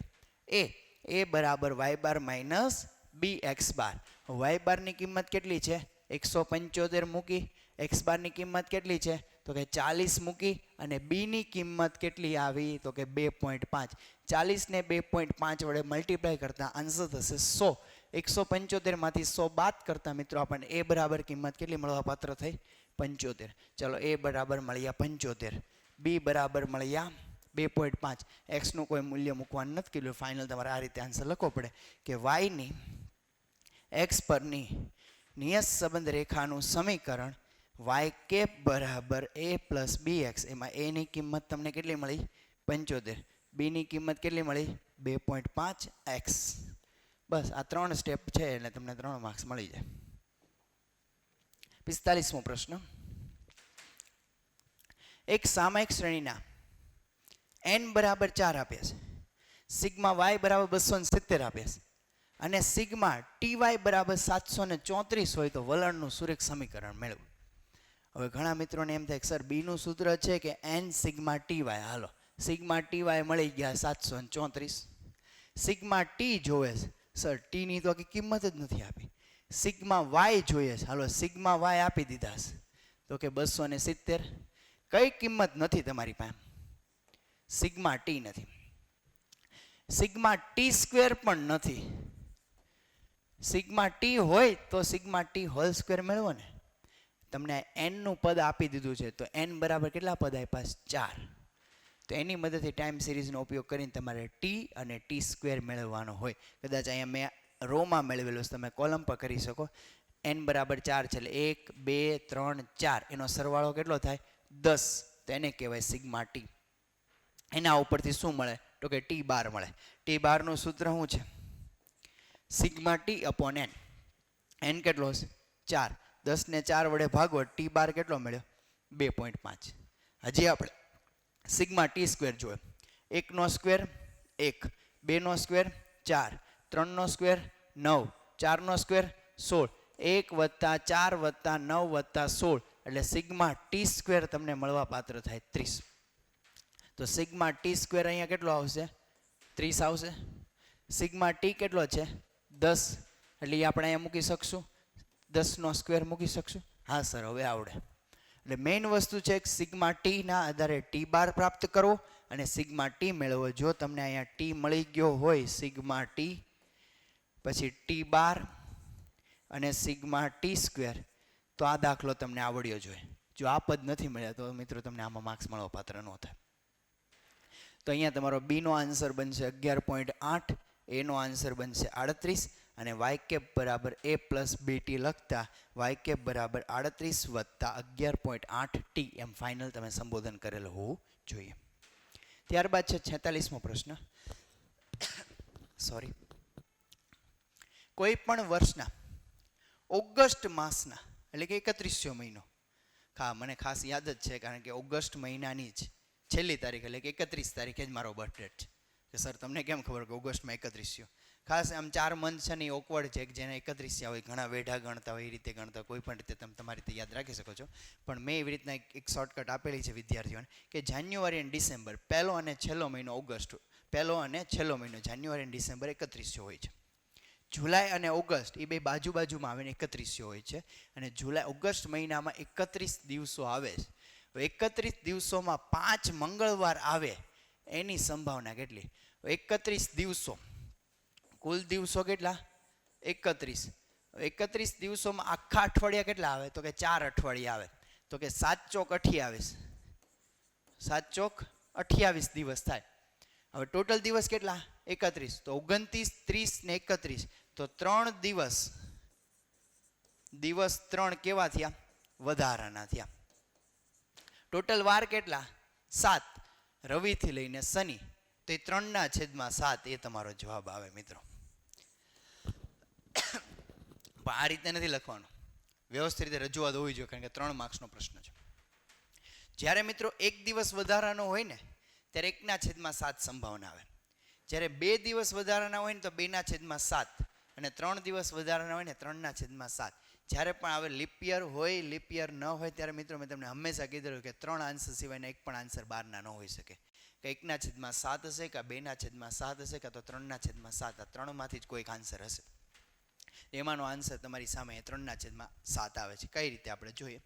એ બરાબર વાય બાર માઇનસ બી એક્સ બાર. વાય બારની કિંમત કેટલી છે 175 મૂકી, એક્સ બારની કિંમત કેટલી છે તો કે 40 મૂકી અને બીની કિંમત કેટલી આવી તો કે 2.5. 40 ને 2.5 વડે મલ્ટીપ્લાય કરતા આન્સર થશે 100. 175 માંથી 100 બાદ કરતા મિત્રો આપણને એ બરાબર કિંમત કેટલી મળવા પાત્ર થઈ 75. ચલો એ બરાબર મળ્યા 75, બી બરાબર મળ્યા 2.5. એક્સનું કોઈ મૂલ્ય મૂકવાનું નથી કીધું. ફાઇનલ તમારે આ રીતે આન્સર લખવો પડે કે વાયની એક્સ પરની નિયત સંબંધ રેખાનું સમીકરણ વાય કેપ બરાબર એ પ્લસ બી એક્સ. એમાં એની કિંમત તમને કેટલી મળી 75, બીની કિંમત કેટલી મળી 2.5 એક્સ. બસ આ 3 સ્ટેપ છે એટલે તમને 3 માર્ક્સ મળી જાય. 45મો પ્રશ્ન. એક સામયિક શ્રેણીના n બરાબર 4 આપ્યા છે, સિગ્મા વાય બરાબર 270 આપ્યા છે અને સિગ્મા ટી વાય બરાબર 734 હોય તો વલણનું સુરેખ સમીકરણ મેળવો. હવે ઘણા મિત્રોને એમ થાય કે સર બીનું સૂત્ર છે કે n સિગ્મા ટી વાય. હાલો સિગ્મા ટી વાય મળી ગયા 734. સિગ્મા ટી જોવે છે, સર ટીની તો આખી કિંમત જ નથી આપી. સિગ્મા વાય જોઈએ છે, હાલો સિગ્મા વાય આપી દીધા છે તો કે 270. કઈ કિંમત નથી તમારી પાસે? સિગ્મા ટી નથી, સિગ્મા ટી સ્ક્વેર પણ નથી. સિગ્મા ટી હોય તો સિગ્મા ટી હોલ સ્ક્વેર મેળવો ને. તમને n નું પદ આપી દીધું છે તો n બરાબર કેટલા પદ આપ્યા? 4. તો એની મદદથી ટાઈમ સિરીઝનો ઉપયોગ કરીને તમારે ટી અને ટી સ્ક્વેર મેળવવાનો હોય. કદાચ અહીંયા મેં રોમાં મેળવેલું છે, તમે કોલમ પર કરી શકો. n બરાબર 4 છે એટલે 1 2 3 4 એનો સરવાળો કેટલો થાય 10. તો એને કહેવાય સિગ્મા ટી. એના ઉપરથી શું મળે તો કે ટી બાર મળે. ટી બારનું સૂત્ર શું છે? Sigma T upon n. n કેટલો હશે 4, 10 ને 4 વડે ભાગો ટી બાર કેટલો મળ્યો 2.5. હજી આપણે સિગ્મા ટી સ્ક્વેર જોઈએ. 1 નો સ્ક્વેર 1, 2 નો સ્ક્વેર 4, 3 નો સ્ક્વેર 9, 4 નો સ્ક્વેર 16, 1 વત્તા 4 વત્તા 9 વત્તા 16 એટલે સિગ્મા ટી સ્ક્વેર તમને મળવા પાત્ર થાય 30. તો સિગ્મા ટી સ્ક્વેર અહીંયા કેટલો આવશે 30 આવશે. સિગ્મા ટી કેટલો છે 10 એટલે એ આપણે અહીંયા મૂકી શકશું, 10 નો સ્ક્વેર મૂકી શકશું. હા સર હવે આવડે. એટલે મેઇન વસ્તુ છે કે સિગ્મા ટી ના આધારે ટી બાર પ્રાપ્ત કરવો અને સિગ્મા ટી મેળવો. જો તમને અહીંયા ટી મળી ગયો હોય સિગ્મા ટી, પછી ટી બાર અને સિગ્મા ટી સ્ક્વેર, તો આ દાખલો તમને આવડ્યો જોઈએ. જો આ પદ નથી મળ્યા તો મિત્રો તમને આમાં માર્ક્સ મળવા પાત્ર ન થાય. તો અહીંયા તમારો બી નો આન્સર બનશે 11.8, એ નો આન્સર બનશે 38 અને વાય કેપ બરાબર એ પ્લસ બી ટી લખતા વાય કેપ બરાબર 38 વત્તા 11.8 ટી એમ ફાઇનલ તમે સંબોધન કરેલ હોવું જોઈએ. ત્યારબાદ છે 46મો પ્રશ્ન. સોરી. કોઈ પણ વર્ષના ઓગસ્ટ માસના એટલે કે 31મો મહિનો, હા મને ખાસ યાદ જ છે કારણ કે ઓગસ્ટ મહિનાની જ છેલ્લી તારીખ એટલે કે 31 તારીખે જ મારો બર્થ ડેટ છે. કે સર તમને કેમ ખબર કે ઓગસ્ટમાં 31 થયો? ખાસ આમ 4 મંથ છે ને એ ઓકવર્ડ છે, કે જેને 31 થયા હોય, ઘણા વેઢા ગણતા હોય, એ રીતે ગણતા, કોઈ પણ રીતે તમે તમારી રીતે યાદ રાખી શકો છો. પણ મેં એવી રીતના એક શોર્ટકટ આપેલી છે વિદ્યાર્થીઓને, કે જાન્યુઆરી અને ડિસેમ્બર, પહેલો અને છેલ્લો મહિનો ઓગસ્ટ, પહેલો અને છેલ્લો મહિનો જાન્યુઆરી અને ડિસેમ્બર 31 હોય છે. જુલાઈ અને ઓગસ્ટ એ બે બાજુમાં આવીને 31 હોય છે. અને ઓગસ્ટ મહિનામાં 31 દિવસો આવે છે. 31 દિવસોમાં 5 મંગળવાર આવે એની સંભાવના કેટલી? 31 દિવસો, કુલ દિવસો કેટલા? 31. 31 દિવસોમાં આખા અઠવાડિયા કેટલા આવે? તો કે 4 અઠવાડિયા આવે. તો કે 7 ચોક 28, 7 ચોક 28 દિવસ થાય. હવે ટોટલ દિવસ કેટલા? 31. તો 29, 30 ને 31, તો 3 દિવસ 3 કેવા થયા? વધારાના થયા. ટોટલ વાર કેટલા? 7, રવિથી લઈને શનિ, તો એ 3/7 એ તમારો જવાબ આવે મિત્રો. પણ આ રીતે નથી લખવાનું, વ્યવસ્થિત રીતે રજૂઆત હોવી જોઈએ, કારણ કે 3 માર્ક્સનો પ્રશ્ન છે. જ્યારે મિત્રો 1 દિવસ વધારાનો હોય ને ત્યારે 1/7 સંભાવના આવે. જ્યારે 2 દિવસ વધારાના હોય ને તો 2/7, અને 3 દિવસ વધારાના હોય ને 3/7. જ્યારે પણ આવે લીપ યર હોય, લીપ યર ન હોય, ત્યારે મિત્રો મેં તમને હંમેશા કીધેલું કે 3 આન્સર સિવાયના એક પણ આન્સર બહારના ન હોઈ શકે. કે 1/7 હશે, કે 2/7 હશે, કે તો 3/7. આ 3માંથી જ કોઈક આન્સર હશે. એમાંનો આન્સર તમારી સામે 3/7 આવે છે. કઈ રીતે આપણે જોઈએ?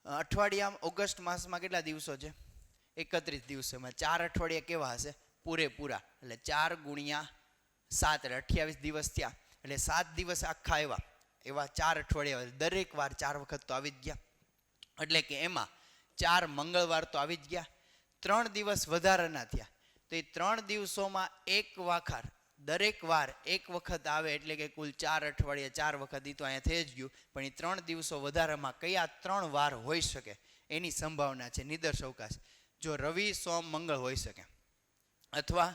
અઠવાડિયા ઓગસ્ટ માસમાં કેટલા દિવસો છે? 31 દિવસોમાં 4 અઠવાડિયા કેવા હશે? પૂરેપૂરા. એટલે 4 ગુણ્યા 7 એટલે 28 દિવસ થયા. એટલે 7 દિવસ આખા એવા 4 અઠવાડિયા, દરેક વાર 4 વખત તો આવી જ ગયા. એટલે કે એમાં 4 મંગળવાર તો આવી જ ગયા. 3 દિવસ વધારાના થયા. તો એ 3 દિવસોમાં એક વાખાર, દરેક વાર એક વખત આવે, એટલે કે કુલ 4 અઠવાડિયા 4 વખત. એ તો અહીંયા થઈ જ ગયું. પણ એ 3 દિવસો વધારામાં કયા 3 વાર હોઈ શકે એની સંભાવના છે. નિદર્શ અવકાશ. જો રવિ, સોમ, મંગળ હોઈ શકે, અથવા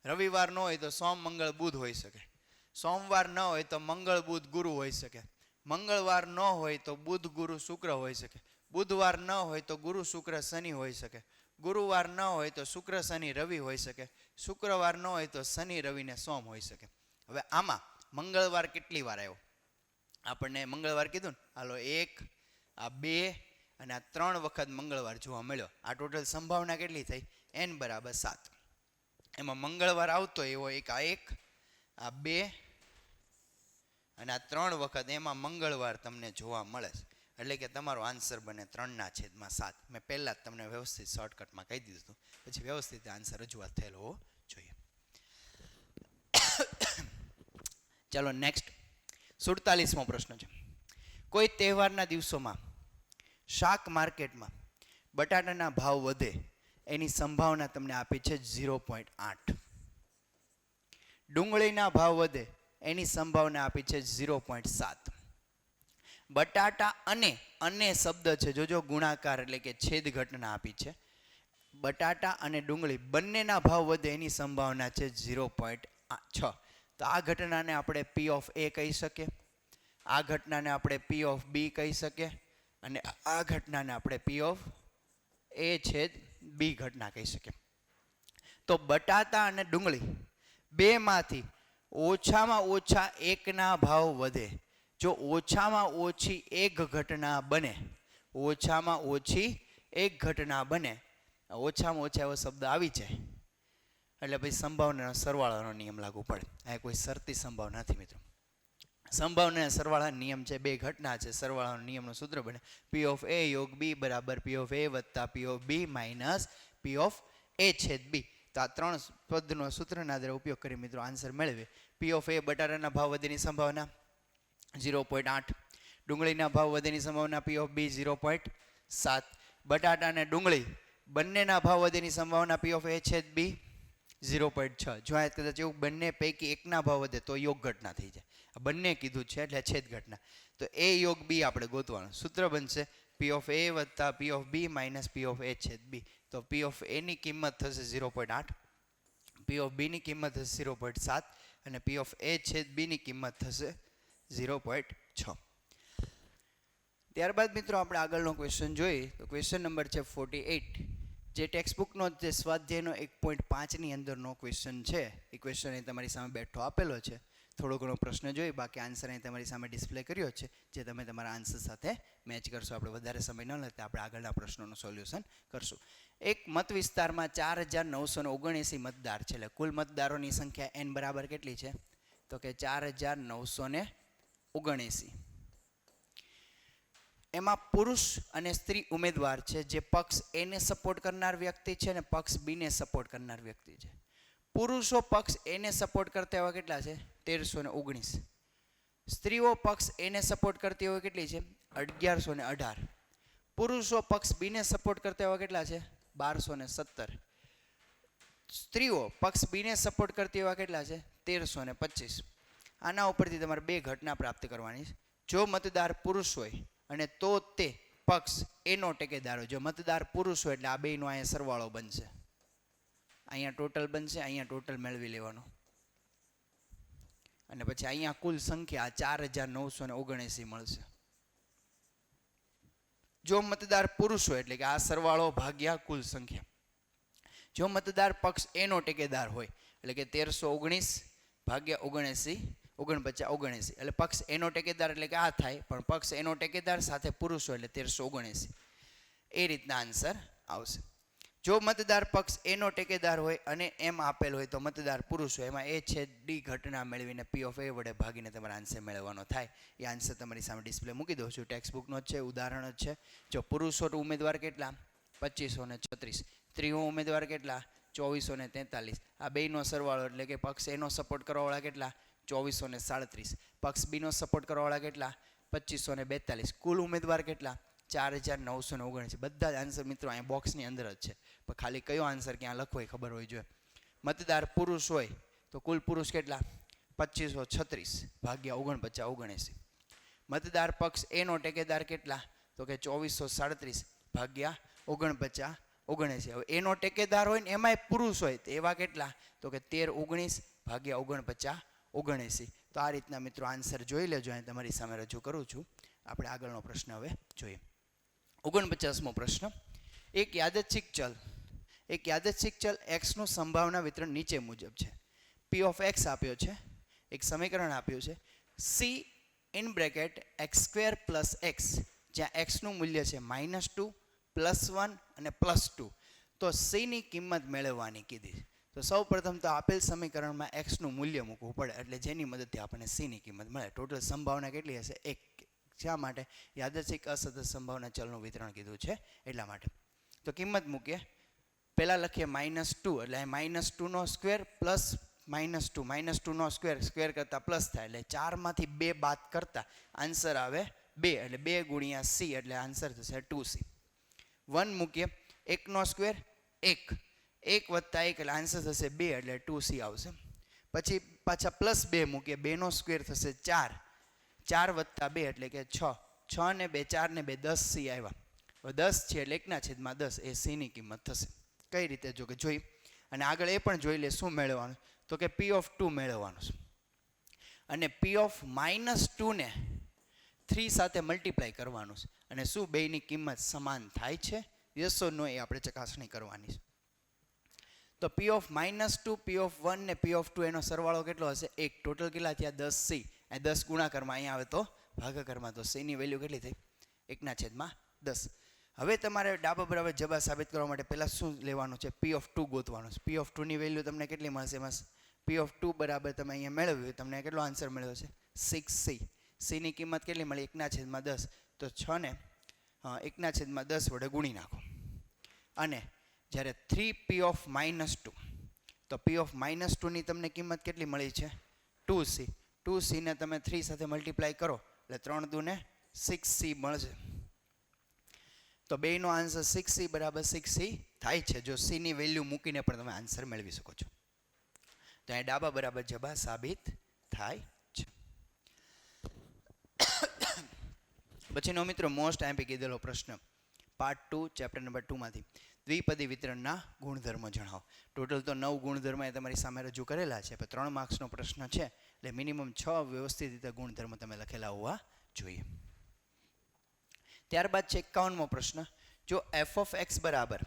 રવિવાર ન હોય તો સોમ, મંગળ, બુધ હોઈ શકે. સોમવાર ન હોય તો મંગળ, બુધ, ગુરુ હોઈ શકે. મંગળવાર ન હોય તો બુધ, ગુરુ, શુક્ર હોઈ શકે. બુધવાર ન હોય તો ગુરુ, શુક્ર, શનિ હોઈ શકે. ગુરુવાર ન હોય તો શુક્ર, શનિ, રવિ હોઈ શકે. શુક્રવાર ન હોય તો શનિ, રવિ ને સોમ હોઈ શકે. હવે આમાં મંગળવાર કેટલી વાર આવ્યો? આપણને મંગળવાર કીધું ને, હાલો 1, આ 2 અને આ 3 વખત મંગળવાર જોવા મળ્યો. આ ટોટલ સંભાવના કેટલી થઈ? n = 7. એમાં મંગળવાર આવતો એવો એક, આ 2 અને આ 3 વખત, એમાં મંગળવાર તમને જોવા મળે છે. એટલે કે તમારો આન્સર બને 3/7. મેં પહેલાં જ તમને વ્યવસ્થિત શોર્ટકટમાં કહી દીધું હતું. પછી વ્યવસ્થિત આન્સર રજૂઆત થયેલો હોવો જોઈએ. ચાલો નેક્સ્ટ 47મો પ્રશ્ન છે. કોઈ તહેવારના દિવસોમાં શાક માર્કેટમાં બટાટાના ભાવ વધે એની સંભાવના તમને આપી છે 0.8. ડુંગળીના ભાવ વધે એની સંભાવના આપી છે 0.7. બટાટા અને શબ્દ છે, જોજો ગુણાકાર એટલે કે છેદ ઘટના આપી છે. બટાટા અને ડુંગળી બંનેના ભાવ વધે એની સંભાવના છે 0.6. તો આ ઘટનાને આપણે P of A કહી શકીએ, આ ઘટનાને આપણે P of B કહી શકીએ, અને આ ઘટનાને આપણે P of A છેદ B ઘટના કહી શકીએ. તો બટાટા અને ડુંગળી બેમાંથી ઓછામાં ઓછા એકના ભાવ વધે. જો ઓછામાં ઓછી એક ઘટના બને, ઓછામાં ઓછી એક ઘટના બને, ઓછામાં ઓછા એવો શબ્દ આવી જાય એટલે પછી સંભાવનાનો સરવાળાનો નિયમ લાગુ પડે. આ કોઈ શરતી સંભાવના નથી મિત્રો. સંભાવના સરવાળા નિયમ છે, 2 ઘટના છે, સરવાળાનો નિયમનું સૂત્ર બને P of A યોગ B બરાબર P of A વત્તા P of B minus P of A છેદ B. તો આ 3 પદનો સૂત્રના આધારે ઉપયોગ કરી મિત્રો આન્સર મેળવે. P of A બટાટાના ભાવ વધેની સંભાવના 0.8. ડુંગળીના ભાવ વધેની સંભાવના P of B 0.7. બટાટા અને ડુંગળી બંનેના ભાવ વધેની સંભાવના P of A છેદ B 0.6. જો આ કદાચ એવું બંને પૈકી એકના ભાવ વધે તો યોગ ઘટના થઈ જાય. આ બંને કીધું છે એટલે છેદ ઘટના. તો A યોગ B આપણે ગોતવાનું. સૂત્ર બનશે P of A વત્તા P of B minus P of A છેદ B. તો P of A ની કિંમત થશે 0.8, P of B ની કિંમત થશે 0.7 અને P of A છેદ B ની કિંમત થશે 0.6. ત્યારબાદ મિત્રો આપણે આગળનો ક્વેશ્ચન જોઈએ. તો ક્વેશ્ચન નંબર છે 48. જે ટેક્સ્ટબુકનો જે સ્વાધ્યાયનો 1.5ની અંદરનો ક્વેશ્ચન છે એ ક્વેશ્ચન અહીં તમારી સામે બેઠો આપેલો છે. થોડો ઘણો પ્રશ્ન જોઈ, બાકી આન્સર અહીં તમારી સામે ડિસ્પ્લે કર્યો છે, જે તમે તમારા આન્સર સાથે મેચ કરશો. આપણે વધારે સમય ન લેતા આપણે આગળના પ્રશ્નોનું સોલ્યુશન કરશું. એક મત વિસ્તારમાં 4979 મતદાર છે, એટલે કુલ મતદારોની સંખ્યા n બરાબર કેટલી છે? તો કે 4979. એમાં પુરુષ અને સ્ત્રી ઉમેદવાર છે, જે પક્ષ એ ને સપોર્ટ કરનાર વ્યક્તિ છે અને પક્ષ બી ને સપોર્ટ કરનાર વ્યક્તિ છે. પુરુષો પક્ષ એ ને સપોર્ટ કરતા એવા કેટલા છે? 1319. સ્ત્રીઓ પક્ષ એ ને સપોર્ટ કરતી હોય કેટલી છે? 1118. પુરુષો પક્ષ બી ને સપોર્ટ કરતા એવા કેટલા છે? 1217. સ્ત્રીઓ પક્ષ બી ને સપોર્ટ કરતી એવા કેટલા છે? 1325. આના ઉપરથી તમારે બે ઘટના પ્રાપ્ત કરવાની છે. જો મતદાર પુરુષ હોય અને તો તે પક્ષ એનો ટેકેદાર હોય. જો મતદાર પુરુષ હોય એટલે આ બેનો અહીંયા સરવાળો બનશે, અહીંયા ટોટલ બનશે, અહીંયા ટોટલ મેળવી લેવાનો, અને પછી અહીંયા કુલ સંખ્યા 4979 મળશે. જો મતદાર પુરુષ હોય એટલે કે આ સરવાળો ભાગ્યા કુલ સંખ્યા. જો મતદાર પક્ષ એનો ટેકેદાર હોય એટલે કે 1319 ભાગ્યા 79, 49 એટલે પક્ષ એનો ટેકેદાર એટલે કે આ થાય, પણ પક્ષ એનો ટેકેદાર સાથે પુરુષ હોય એટલે 1379. એ રીતના આન્સર આવશે. જો મતદાર પક્ષ એનો ટેકેદાર હોય અને એમ આપેલ હોય તો મતદાર પુરુષ હોય, એમાં એ છે ડી ઘટના મેળવીને P of A વડે ભાગીને તમારે આન્સર મેળવવાનો થાય. એ આન્સર તમારી સામે ડિસ્પ્લે મૂકી દઉં છું. ટેક્સ્ટબુકનો જ છે, ઉદાહરણ જ છે. જો પુરુષો ઉમેદવાર કેટલા? 2536. સ્ત્રીઓ ઉમેદવાર કેટલા? 2443. આ બેનો સરવાળો એટલે કે પક્ષ એનો સપોર્ટ કરવાવાળા કેટલા? 2437. પક્ષ બીનો સપોર્ટ કરવાવાળા કેટલા? 2542. કુલ ઉમેદવાર કેટલા? 4979. બધા જ આન્સર મિત્રો અહીંયા બોક્સની અંદર જ છે, પણ ખાલી કયો આન્સર ક્યાં લખવો એ ખબર હોવી જોઈએ. મતદાર પુરુષ હોય તો કુલ પુરુષ કેટલા? 2536 ભાગ્યા 4979. મતદાર પક્ષ એનો ટેકેદાર કેટલા? તો કે 2437 ભાગ્યા 4979. હવે એનો ટેકેદાર હોય ને એમાંય પુરુષ હોય તો એવા કેટલા? તો કે 1319 ભાગ્યા 4979. તો આ રીતના મિત્રો આન્સર જોઈ લેજો. અહીં તમારી સામે રજૂ કરું છું. આપણે આગળનો પ્રશ્ન હવે જોઈએ. 49મો પ્રશ્ન. એક યાદચ્છિક ચલ x નું સંભાવના વિતરણ નીચે મુજબ છે. P of x આપ્યો છે, એક સમીકરણ આપ્યું છે c in bracket x² plus x, જ્યાં x નું મૂલ્ય છે -2, +1 અને +2. તો c ની કિંમત મેળવવાની કીધી. તો સૌ પ્રથમ તો આપેલ સમીકરણમાં x નું મૂલ્ય મૂકવું પડે, એટલે જેની મદદથી આપણને c ની કિંમત મળે. ટોટલ સંભાવના કેટલી હશે? 1. શા માટે? યાદચ્છિક અસતત સંભાવના ચલનું વિતરણ કીધું છે એટલા માટે. તો કિંમત મૂકીએ. પહેલાં લખીએ -2 એટલે -2 નો સ્ક્વેર પ્લસ -2 નો સ્ક્વેર કરતાં પ્લસ થાય એટલે 4 માંથી 2 બાદ કરતાં આન્સર આવે 2, એટલે 2 ગુણ્યા c એટલે આન્સર થશે 2c. 1 મૂકીએ. 1 નો સ્ક્વેર 1, 1 વત્તા 1 એટલે આન્સર થશે 2, એટલે 2c આવશે. પછી પાછા +2 મૂકીએ. 2 નો સ્ક્વેર થશે 4, 4 વત્તા 2 એટલે કે 6, 6 ને 2 4 ને 2 10c આવ્યા. હવે 10 છે એટલે 1/10 એ c ની કિંમત થશે. કઈ રીતે? જો કે જોઈ, અને આગળ એ પણ જોઈ લે શું મેળવવાનું, તો કે P of 2 મેળવવાનું છે. અને P of -2 ને 3 સાથે મલ્ટીપ્લાય કરવાનું છે. અને શું બેયની કિંમત સમાન થાય છે? યસ ઓર નો એ આપણે ચકાસણી કરવાની છે. તો P of -2, P of 1 ને P of 2 એનો સરવાળો કેટલો હશે? 1. ટોટલ કેટલા થયા? 10c. એ 10 ગુણાકારમાં અહીંયા આવે તો ભાગાકારમાં, તો c ની વેલ્યુ કેટલી થઈ? 1/10. હવે તમારે ડાબા બરાબર જવાબ સાબિત કરવા માટે પહેલાં શું લેવાનું છે? P of 2 ગોતવાનું છે. P of 2 ની વેલ્યુ તમને કેટલી મળશે? એમાં P of 2 બરાબર તમે અહીંયા મેળવ્યું, તમને કેટલો આન્સર મળ્યો છે? 6c. c ની કિંમત કેટલી મળી? 1/10. તો 6 ને 1/10 વડે ગુણી નાખો. અને જ્યારે 3P of -2, તો P of -2 ની તમને કિંમત કેટલી મળી છે? 2c. 2c ને તમે 3 સાથે મલ્ટીપ્લાય કરો એટલે 3 દૂને 6c મળશે. તો બેનો આન્સર 6c બરાબર 6c થાય છે. જો c ની વેલ્યુ મૂકીને પણ તમે આન્સર મેળવી શકો છો. તો અહીં ડાબા બરાબર જવાબ સાબિત થાય છે. પછીનો મિત્રો મોસ્ટ આઈએમપી કીધેલો પ્રશ્ન, પાર્ટ 2 ચેપ્ટર નંબર 2 માંથી દ્વિપદી વિતરણના ગુણધર્મો જણાવો. ટોટલ તો 9 ગુણધર્મ એ તમારી સામે રજૂ કરેલા છે, પણ 3 માર્ક્સનો પ્રશ્ન છે એટલે મિનિમમ 6 વ્યવસ્થિત રીતે ગુણધર્મ તમે લખેલા હોવા જોઈએ. ત્યારબાદ છે 51મો પ્રશ્ન. જો f of x બરાબર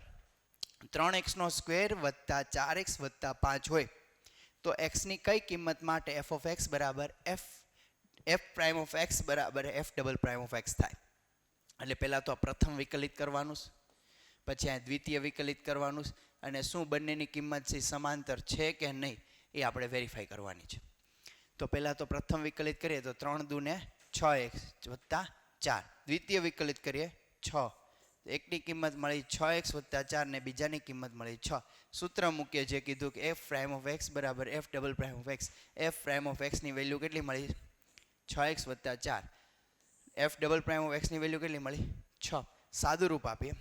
3x² વત્તા 4x વત્તા 5 હોય તો એક્સની કઈ કિંમત માટે એફ ઓફ એક્સ બરાબર એફ પ્રાઇમ ઓફ એક્સ બરાબર F double prime of x થાય. એટલે પહેલાં તો પ્રથમ વિકલિત કરવાનું, પછી આ દ્વિતીય વિકલિત કરવાનું, અને શું બંનેની કિંમત છે સમાંતર છે કે નહીં એ આપણે વેરીફાઈ કરવાની છે. તો પહેલાં તો પ્રથમ વિકલિત કરીએ તો 3 દૂને 6x વત્તા 4. દ્વિતીય વિકલિત કરીએ 6. એકની કિંમત મળી 6x વત્તા 4 ને બીજાની કિંમત મળી 6. સૂત્ર મૂકીએ જે કીધું કે એફ પ્રાઇમ ઓફ એક્સ બરાબર F double prime of X. F prime of એક્સની વેલ્યુ કેટલી મળી? 6x વત્તા 4. એફ ડબલ પ્રાઇમ ઓફ એક્સની વેલ્યુ કેટલી મળી? 6. સાદું રૂપ આપીએ.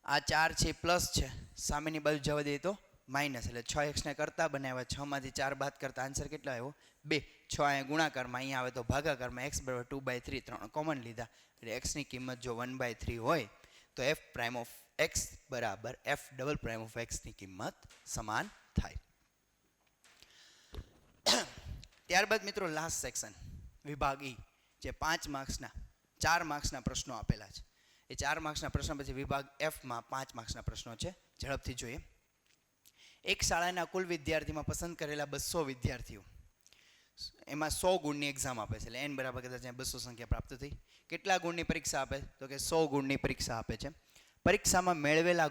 આ 4 છે પ્લસ છે, સામેની બાજુ જવા દઈએ તો માઇનસ, એટલે 6x ને કરતા બનાવ્યા, 6 માંથી 4 બાદ કરતા આન્સર કેટલો આવ્યો? 2. 6 અહીંયા ગુણાકારમાં, અહીંયા આવે તો ભાગાકારમાં, x બરાબર 2/3, 3 કોમન લીધા એટલે એક્સની કિંમત જો 1/3 હોય તો એફ પ્રાઇમ ઓફ એક્સ બરાબર એફ ડબલ પ્રાઇમ ઓફ એક્સની કિંમત સમાન થાય. ત્યારબાદ મિત્રો લાસ્ટ સેક્શન વિભાગ ઈ, જે 5 માર્ક્સના 4 માર્ક્સના પ્રશ્નો આપેલા છે. એ 4 માર્ક્સના પ્રશ્નો પછી વિભાગ એફમાં 5 માર્ક્સના પ્રશ્નો છે. ઝડપથી જોઈએ. એક શાળાના કુલ વિદ્યાર્થીમાં પસંદ કરેલા 200 વિદ્યાર્થીઓ એમાં 100 ગુણની એક્ઝામ આપે છે, એટલે n બરાબર કદાચ 200 સંખ્યા પ્રાપ્ત થઈ. કેટલા ગુણની પરીક્ષા આપે? તો કે 100 ગુણની પરીક્ષા આપે છે. પરીક્ષામાં મેળવેલા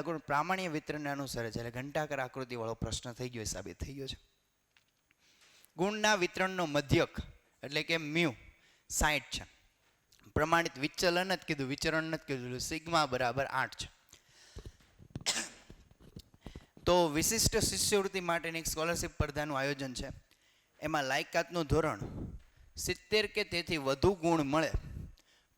ગુણ પ્રામાણ્ય વિતરણને અનુસરે છે, એટલે ઘંટાકર આકૃતિવાળો પ્રશ્ન થઈ ગયો, સાબિત થઈ ગયો છે. ગુણના વિતરણનો મધ્યક એટલે કે મ્યુ 60 છે. પ્રમાણિત વિચલન જ કીધું, વિચરણ નથી કીધું. સિગ્મા બરાબર 8 છે. તો વિશિષ્ટ શિષ્યવૃત્તિ માટેની એક સ્કોલરશિપ સ્પર્ધાનું આયોજન છે. એમાં લાયકાતનું ધોરણ 70 કે તેથી વધુ ગુણ મળે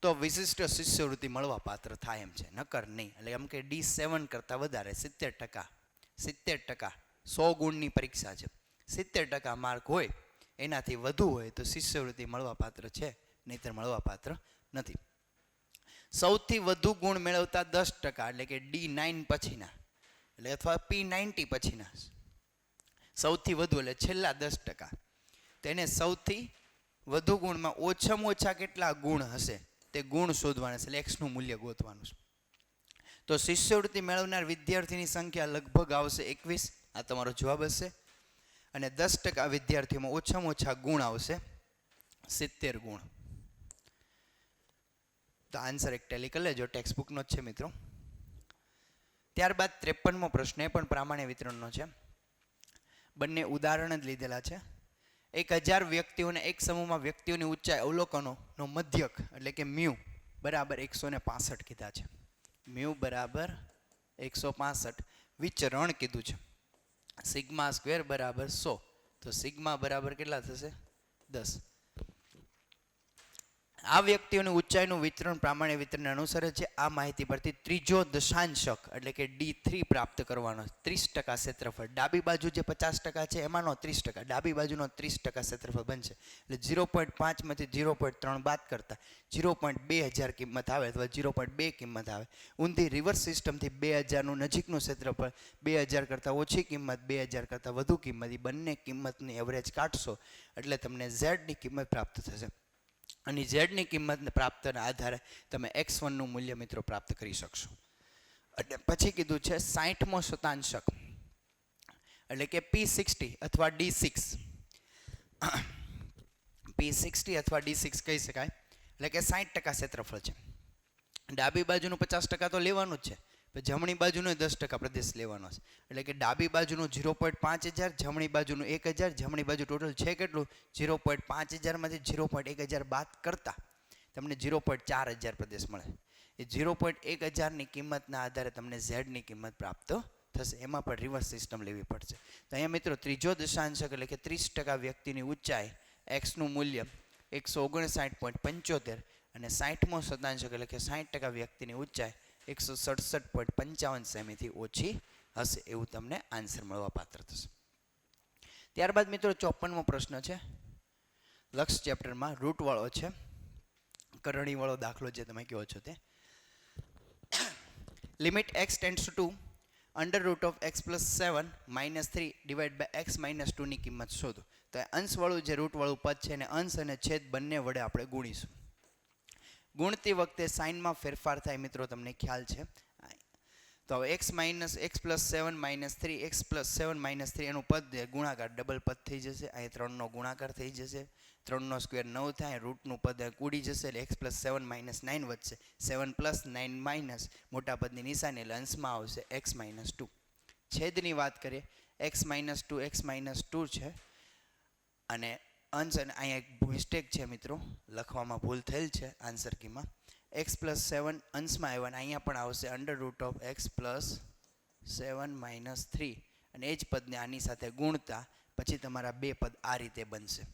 તો વિશિષ્ટ શિષ્યવૃત્તિ મળવા પાત્ર થાય એમ છે, નકર નહીં. એટલે એમ કે D7 કરતાં વધારે 70%, 100 ગુણની પરીક્ષા છે, 70% માર્ક હોય એનાથી વધુ હોય તો શિષ્યવૃત્તિ મળવા પાત્ર છે, નહીંતર મળવા પાત્ર નથી. સૌથી વધુ ગુણ મેળવતા 10%, એટલે કે D9 પછીના, એટલે અથવા P90 પછીના સૌથી વધુ એટલે છેલ્લા 10%, તેને સૌથી વધુ ગુણમાં ઓછામાં ઓછા કેટલા ગુણ હશે તે ગુણ શોધવાના છે, એટલે એક્સનું મૂલ્ય ગોતવાનું છે. તો શિષ્યવૃત્તિ મેળવનાર વિદ્યાર્થીની સંખ્યા લગભગ આવશે 21, આ તમારો જવાબ હશે. અને 10% વિદ્યાર્થીઓમાં ઓછામાં ઓછા ગુણ આવશે 70 ગુણ. તો આન્સર એક ટેલી કરી લેજો, ટેક્સ્ટ બુકનો જ છે મિત્રો. ત્યારબાદ 53મો પ્રશ્ન એ પણ પ્રામાણ્ય વિતરણનો છે. બંને ઉદાહરણ જ લીધેલા છે. 1000 વ્યક્તિઓને એક સમૂહમાં વ્યક્તિઓની ઊંચાઈ અવલોકનોનો મધ્યક એટલે કે મ્યુ બરાબર 165 કીધા છે. મ્યુ બરાબર 165, વિચરણ કીધું છે. સિગ્મા સ્ક્વેર બરાબર 100, તો સિગ્મા બરાબર કેટલા થશે? 10. આ વ્યક્તિઓની ઊંચાઈનું વિતરણ પ્રામાણ્ય વિતરણને અનુસરે છે. આ માહિતી પરથી ત્રીજો દશાંશક એટલે કે D3 પ્રાપ્ત કરવાનો. 30% ક્ષેત્રફળ, ડાબી બાજુ જે 50% છે એમાંનો 30%, ડાબી બાજુનો 30% ક્ષેત્રફળ બનશે. એટલે 0.5 માંથી 0.3 બાદ કરતા 0.2000 કિંમત આવે અથવા 0.2 કિંમત આવે. ઊંધી રિવર્સ સિસ્ટમથી 2000નું નજીકનું ક્ષેત્રફળ, 2000 કરતાં ઓછી કિંમત, 2000 કરતાં વધુ કિંમત, એ બંને કિંમતની એવરેજ કાઢશો એટલે તમને ઝેડની કિંમત પ્રાપ્ત થશે. અને ઝેડની કિંમતને પ્રાપ્તના આધારે તમે x1નું મૂલ્ય મિત્રો પ્રાપ્ત કરી શકશો. અને પછી કીધું છે 60મો શતાંશક એટલે કે P60 અથવા D6. P60 અથવા D6 કહી શકાય, એટલે કે 60% ક્ષેત્રફળ છે. ડાબી બાજુનું 50% તો લેવાનું જ છે, જમણી બાજુનો 10% પ્રદેશ લેવાનો છે. એટલે કે ડાબી બાજુનું 0.5000, જમણી બાજુનું 1000, જમણી બાજુ ટોટલ છે કેટલું? 0.5000 માંથી 0.1000 બાદ કરતા તમને 0.4000 પ્રદેશ મળે. એ 0.1000ની કિંમતના આધારે તમને ઝેડની કિંમત પ્રાપ્ત થશે. એમાં પણ રિવર્સ સિસ્ટમ લેવી પડશે. તો અહીંયા મિત્રો ત્રીજો દશાંશક એટલે કે 30% વ્યક્તિની ઊંચાઈ, એક્સનું મૂલ્ય 159.75 અને 60મો શતાંશક એટલે કે 60% વ્યક્તિની ઊંચાઈ 167.55 સેમીથી ઓછી હશે, એવું તમને આન્સર મળવા પાત્ર થશે. ત્યારબાદ મિત્રો 54મો પ્રશ્ન છે, લક્ષ ચેપ્ટરમાં રૂટવાળો છે, કરણીવાળો દાખલો જે તમે કહો છો તે. Limit x tends to under root of x plus 7 minus 3 divide by x minus 2ની કિંમત શોધો. તો અંશવાળું જે રૂટવાળું પદ છે એને અંશ અને છેદ બંને વડે આપણે ગુણીશું. ગુણતી વખતે સાઇનમાં ફેરફાર થાય મિત્રો, તમને ખ્યાલ છે. તો હવે x minus x plus 7 minus 3 x plus 7 minus 3 એનું પદ ગુણાકાર ડબલ પદ થઈ જશે. અહીં 3નો ગુણાકાર થઈ જશે, 3નો સ્ક્વેર 9 થાય, રૂટનું પદ કૂડી જશે એટલે x પ્લસ 7 માઇનસ 9 વધશે. 7 પ્લસ 9 માઇનસ મોટા પદની નિશાની એટલે અંશમાં આવશે x માઇનસ 2. છેદની વાત કરીએ, x માઇનસ 2 x માઇનસ 2 છે અને અંશ, અને અહીંયા એક મિસ્ટેક છે મિત્રો, લખવામાં ભૂલ થયેલ છે આન્સર કીમાં. x પ્લસ 7 અંશમાં આવ્યા અને અહીંયા પણ આવશે under root of x plus 7 minus 3 અને એ જ પદને આની સાથે ગુણતા પછી તમારા બે પદ આ રીતે બનશે.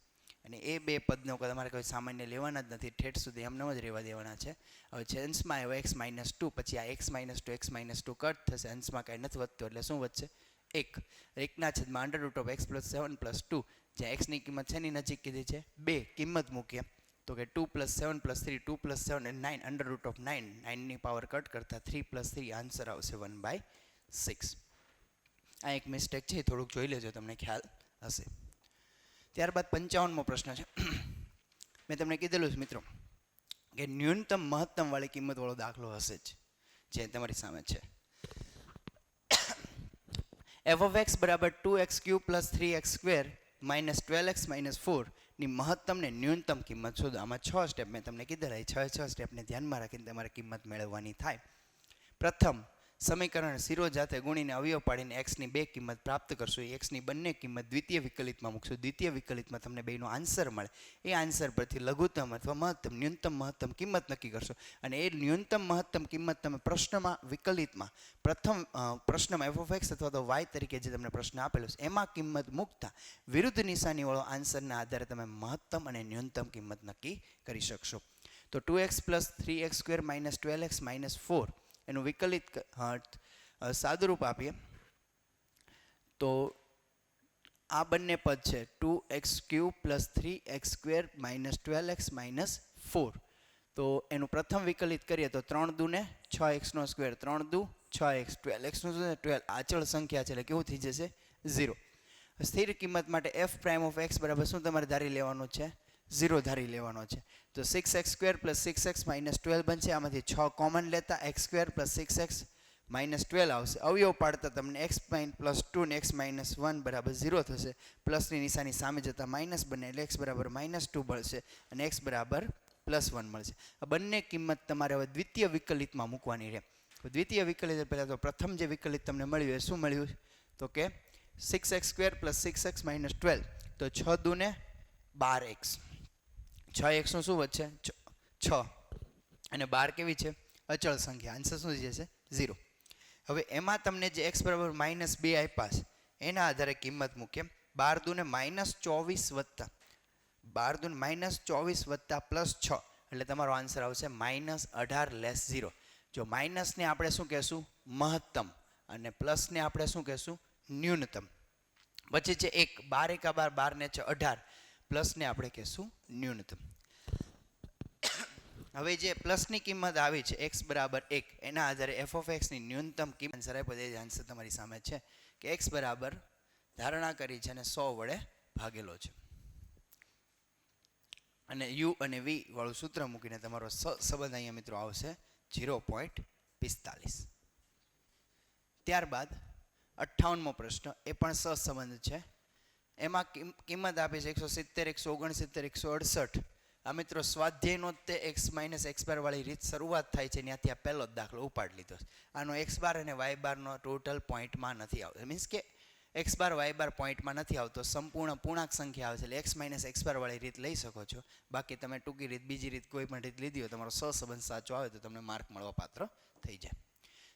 અને એ બે પદનો તમારે કોઈ સામાન્ય લેવાના જ નથી, ઠેઠ સુધી એમને જ રહેવા દેવાના છે. હવે છે અંશમાં આવ્યો x માઇનસ 2, પછી આ x માઇનસ 2 કટ થશે, અંશમાં કાંઈ નથી વધતું એટલે શું વધશે? 1. 1ના છેદમાં under root of x plus 7 plus 2, જ્યાં x ની કિંમત શેની નજીક કીધી છે? 2. કિંમત મૂકીએ તો કે 2 પ્લસ 7 પ્લસ 3, 2 પ્લસ 7 અને 9, અંડર રૂટ ઓફ 9, 9ની પાવર કટ કરતા 3 પ્લસ 3 આન્સર આવશે 1/6. આ એક મિસ્ટેક છે, થોડુંક જોઈ લેજો, તમને ખ્યાલ હશે. ત્યારબાદ 55મો પ્રશ્ન છે. મેં તમને કીધેલું છે મિત્રો કે ન્યૂનતમ મહત્તમ વાળી કિંમત વાળો દાખલો હશે જ, જે તમારી સામે છે. f of x બરાબર 2x cube plus 3x square minus 12x minus 4 ની મહત્તમ ને ન્યૂનતમ કિંમત શોધો. આમાં 6 સ્ટેપ મેં તમને કીધેલા, એ 6 સ્ટેપને ધ્યાનમાં રાખીને તમારે કિંમત મેળવવાની થાય. પ્રથમ સમીકરણ શીરો જાતે ગુણીને અવયવ પાડીને x ની બે કિંમત પ્રાપ્ત કરશો. એ x ની બંને કિંમત દ્વિતીય વિકલિતમાં મૂકશો. દ્વિતીય વિકલિતમાં તમને બેનો આન્સર મળે. એ આન્સર પરથી લઘુત્તમ અથવા મહત્તમ, ન્યૂનતમ મહત્તમ કિંમત નક્કી કરશો. અને એ ન્યૂનતમ મહત્તમ કિંમત તમે પ્રશ્નમાં વિકલિતમાં પ્રથમ પ્રશ્નમાં f of x અથવા તો y તરીકે જે તમને પ્રશ્ન આપેલો છે એમાં કિંમત મૂકતા વિરુદ્ધ નિશાનીવાળો આન્સરના આધારે તમે મહત્તમ અને ન્યૂનતમ કિંમત નક્કી કરી શકશો. તો 2x plus 3x square minus 12x minus 4 એનું વિકલિત સાદુરૂપ આપીએ તો આ બંને પદ છે 2x cube plus 3x square minus 12x minus 4. તો એનું પ્રથમ વિકલિત કરીએ તો 3 દુ ને 6x નો સ્ક્વેર, 3 દુ 6x, 12x નું 12, આચળ સંખ્યા છે એટલે કેવું થઈ જશે? 0. સ્થિર કિંમત માટે f પ્રાઇમ ઓફ x બરાબર શું તમારે ધારી લેવાનું છે? 0 ધારી લેવાનો છે. તો 6x square plus 6x minus 12 બનશે. આમાંથી 6 કોમન લેતા x square plus 6x minus 12 આવશે. અવયવ પાડતા તમને x પ્લસ 2 ને x માઇનસ 1 બરાબર 0 થશે. પ્લસની નિશાની સામે જતા માઇનસ બને એટલે x બરાબર માઇનસ 2 મળશે અને x બરાબર પ્લસ 1 મળશે. આ બંને કિંમત તમારે હવે દ્વિતીય વિકલિતમાં મૂકવાની રહે. દ્વિતીય વિકલિત પહેલાં તો પ્રથમ જે વિકલિત તમને મળ્યું એ શું મળ્યું? તો કે 6x square plus 6x minus 12, તો 6 દુ ને 12x, 6x નું શું વધશે? 6 અને 12 કેવી છે? અચળ સંખ્યા. આન્સર શું થઈ જશે? 0. હવે એમાં તમને જે x બરાબર માઇનસ 2 આપ્યા છે એના આધારે કિંમત મૂકીએ. 12 દુ ને માઇનસ 24 વત્તા 12 દુ ને માઇનસ 24 વત્તા પ્લસ 6 એટલે તમારો આન્સર આવશે માઇનસ 18 લેસ 0. જો માઇનસને આપણે શું કહેશું? મહત્તમ, અને પ્લસને આપણે શું કહેશું? ન્યૂનતમ. પછી છે 1, 12 એકા 12, 12 ને 18, પ્લસને આપણે કહેશું ન્યૂનતમ. હવે જે પ્લસની કિંમત આવી છે x બરાબર 1, એના આધારે f of x ની ન્યૂનતમ કિંમત આન્સર આપ્યો છે. આન્સર તમારી સામે છે કે x બરાબર ધારણા કરી છે અને 100 વડે ભાગેલો છે. અને u અને v વાળું સૂત્ર મૂકીને તમારો સંબંધ અહીંયા મિત્રો આવશે 0.45. ત્યારબાદ 58મો પ્રશ્ન, એ પણ સહસંબંધ છે. એમાં કિંમત આપી છે 170, 169, 168. આ મિત્રો સ્વાધ્યાયનો તે x માઇનસ x બાર વાળી રીત શરૂઆત થાય છે ત્યાંથી આ પહેલો જ દાખલો ઉપાડી લીધો છે. આનો x બાર અને y બારનો ટોટલ પોઈન્ટમાં નથી આવતો. મીન્સ કે x બાર y બાર પોઈન્ટમાં નથી આવતો, સંપૂર્ણ પૂર્ણાંક સંખ્યા આવે છે એટલે x માઇનસ x બાર વાળી રીત લઈ શકો છો. બાકી તમે ટૂંકી રીત, બીજી રીત કોઈ પણ રીત લીધી હોય, તમારો સહસંબંધ સાચો આવે તો તમને માર્ક મળવા પાત્ર થઈ જાય.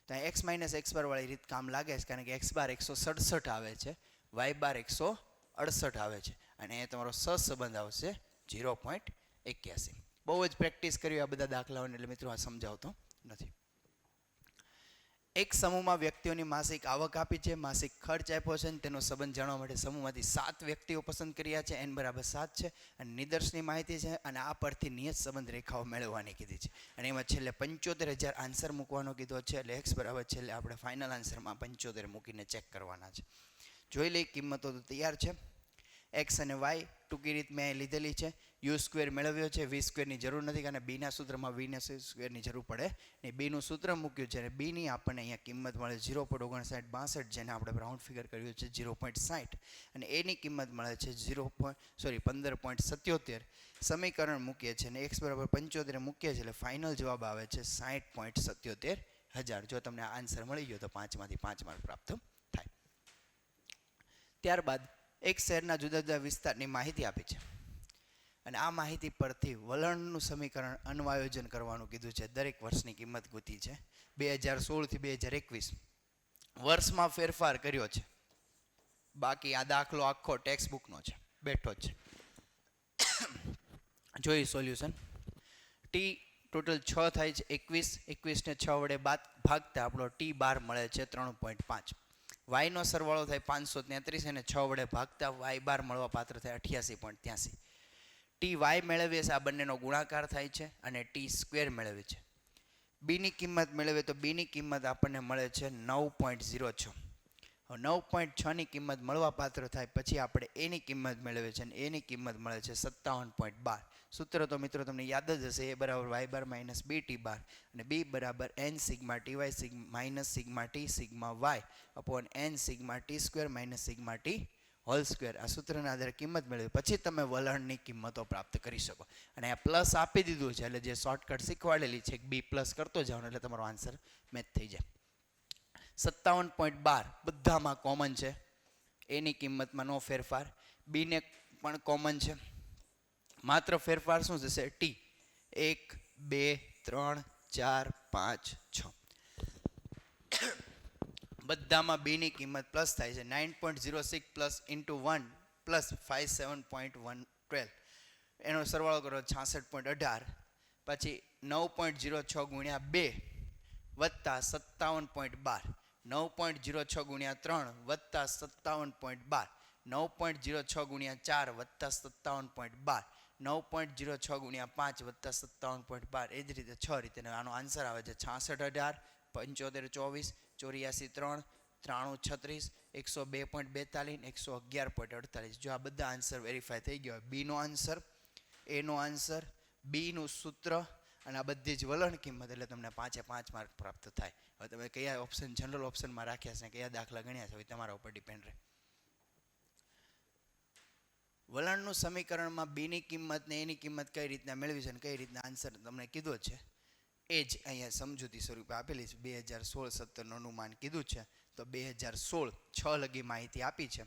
તો x માઇનસ x બાર વાળી રીત કામ લાગે છે કારણ કે x બાર 167 આવે છે, y બાર 168 આવે છે અને એ તમારો સહસંબંધ આવશે 0.81. બહુ જ પ્રેક્ટિસ કરી આ બધા દાખલાઓને એટલે મિત્રો આ સમજાવતો નથી. એક સમૂહમાં વ્યક્તિઓની માસિક આવક આપી છે, માસિક ખર્ચ આપ્યો છે અને તેનો સંબંધ જાણવા માટે સમૂહમાંથી 7 વ્યક્તિઓ પસંદ કર્યા છે. n બરાબર 7 છે અને નિદર્શની માહિતી છે અને આ પરથી નિયત સંબંધ રેખાઓ મેળવવાની કીધી છે. અને એમાં છેલ્લે 75,000 આન્સર મૂકવાનો કીધો છે એટલે x બરાબર છેલ્લે આપણે ફાઇનલ આન્સરમાં 75 મૂકીને ચેક કરવાના છે. જોઈ લઈ કિંમતો તો તૈયાર છે. x અને y ટૂંકી રીત મેં લીધેલી છે. યુ સ્ક્વેર મેળવ્યો છે, વી સ્ક્વેરની જરૂર નથી કારણ કે બીના સૂત્રમાં વીના સ્ક્વેરની જરૂર પડે ને બીનું સૂત્ર મૂક્યું છે અને બીની આપણને અહીંયા કિંમત મળે 0.5962, જેને આપણે રાઉન્ડ ફિગર કર્યું છે 0.60 અને એની કિંમત મળે છે 15.77. સમીકરણ મૂકીએ છીએ અને x બરાબર 75 મૂકીએ છીએ એટલે ફાઇનલ જવાબ આવે છે 60.77,000. જો તમને આ આન્સર મળી ગયો તો 5માંથી 5 માર્ક પ્રાપ્ત થાય. ત્યારબાદ એક શહેરના જુદા જુદા વિસ્તારની માહિતી આપી છે અને આ માહિતી પરથી વલણનું સમીકરણ અન્વયોજન કરવાનું કીધું છે. દરેક વર્ષની કિંમત ગોતી છે. 2016 થી 2021 વર્ષમાં ફેરફાર કર્યો છે. બાકી આ દાખલો આખો ટેક્સ્ટ બુકનો છે, બેઠો જ છે. જોઈએ સોલ્યુશન. ટી ટોટલ 6 થાય છે 21 ને 6 વડે ભાગતા આપણો ટી બાર મળે છે 3.5. વાયનો સરવાળો થાય 533 અને 6 વડે ભાગતા વાય બાર મળવા પાત્ર થાય 88.83. ટી વાય મેળવીએ છે, આ બંનેનો ગુણાકાર થાય છે અને ટી સ્ક્વેર મેળવે છે. બીની કિંમત મેળવે તો બીની કિંમત આપણને મળે છે 9.06. 9.6ની કિંમત મળવા પાત્ર થાય પછી આપણે એની કિંમત મેળવે છે અને એની કિંમત મળે છે 57.12. સૂત્ર તો મિત્રો તમને યાદ જ હશે, એ બરાબર Y bar minus B T bar અને બી બરાબર N sigma T Y minus sigma T sigma Y upon N sigma T square minus sigma T whole square. આ સૂત્રના આધારે કિંમત મેળવી પછી તમે વલણની કિંમતો પ્રાપ્ત કરી શકો. અને આ પ્લસ આપી દીધું છે એટલે જે શોર્ટકટ શીખવાડેલી છે બી પ્લસ કરતો જાઓ એટલે તમારો આન્સર મેચ થઈ જાય. 57.12 બધામાં કોમન છે, એની કિંમતમાં નો ફેરફાર. બીને પણ કોમન છે, માત્ર ફેરફાર શું થશે? ટી 1 2 3 4 5 6 બધામાં બીની કિંમત પ્લસ થાય છે. 9.06 પ્લસ ઇન્ટુ 1 પ્લસ 57.112 એનો સરવાળો કરો 66.18 પછી 9.06 ગુણ્યા 2 વત્તા 57.12 9.06 ગુણ્યા 3 વત્તા 57.12 9.06 ગુણ્યા 4 વત્તા 57.12 9.06 ગુણ્યા 5 વત્તા 57.12 એ જ રીતે 6 રીતે આનો આન્સર આવે છે 66.18 75 24 84 3 93 36 102.42 111.48. જો આ બધા આન્સર વેરીફાઈ થઈ ગયા હોય, બીનો આન્સર, એનો આન્સર, બીનું સૂત્ર અને આ બધી જ વલણ કિંમત, એટલે તમને 5 એ 5 માર્ક પ્રાપ્ત થાય. હવે તમે કયા ઓપ્શન જનરલ ઓપ્શનમાં રાખ્યા છે, કયા દાખલા ગણ્યા છે, તમારા ઉપર ડિપેન્ડ રહે. વલણનું સમીકરણમાં બીની કિંમત ને એની કિંમત કઈ રીતના મેળવી છે અને કઈ રીતના આન્સર તમને કીધો છે એ જ અહીંયા સમજૂતી સ્વરૂપે આપેલી છે. 2016-17નું અનુમાન કીધું છે તો 2016 6 લગી માહિતી આપી છે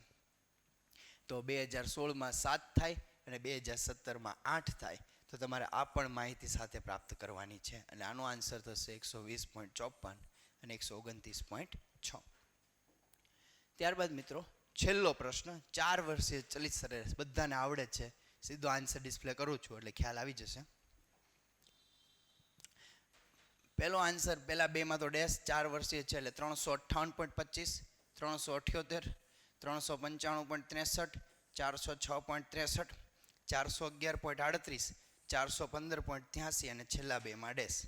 તો 2016માં 7 થાય અને 2017માં 8 થાય તો તમારે આ પણ માહિતી સાથે પ્રાપ્ત કરવાની છે અને આનો આન્સર થશે 120.54 અને 129.6. ત્યારબાદ મિત્રો છેલ્લો પ્રશ્ન, 4 વર્ષીય ચલિત સરેરાશ બધાને આવડે છે, સીધો આન્સર ડિસ્પ્લે કરું છું એટલે ખ્યાલ આવી જશે. પહેલો આન્સર પહેલા બેમાં તો ડેશ 4 વર્ષીય છે એટલે 358.25 378 395.63 406.63 411.38 415.83 અને છેલ્લા બેમાં ડેશ.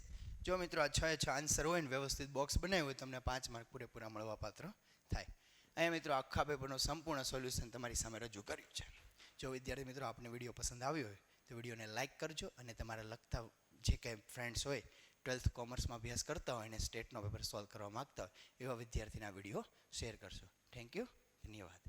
જો મિત્રો આ 6 એ 6 આન્સર હોય ને વ્યવસ્થિત બોક્સ બનાવ્યું હોય તમને 5 માર્ક પૂરેપૂરા મળવા પાત્ર થાય. અહીંયા મિત્રો આખા પેપરનું સંપૂર્ણ સોલ્યુશન તમારી સામે રજૂ કર્યું છે. જો વિદ્યાર્થી મિત્રો આપને વિડીયો પસંદ આવ્યો હોય તો વિડીયોને લાઇક કરજો અને તમારા લગતા જે કંઈ ફ્રેન્ડ્સ હોય 12th કોમર્સમાં અભ્યાસ કરતા હોય અને સ્ટેટનો પેપર સોલ્વ કરવા માગતા હોય એવા વિદ્યાર્થીના વિડીયો શેર કરશો. થેન્ક યુ, ધન્યવાદ.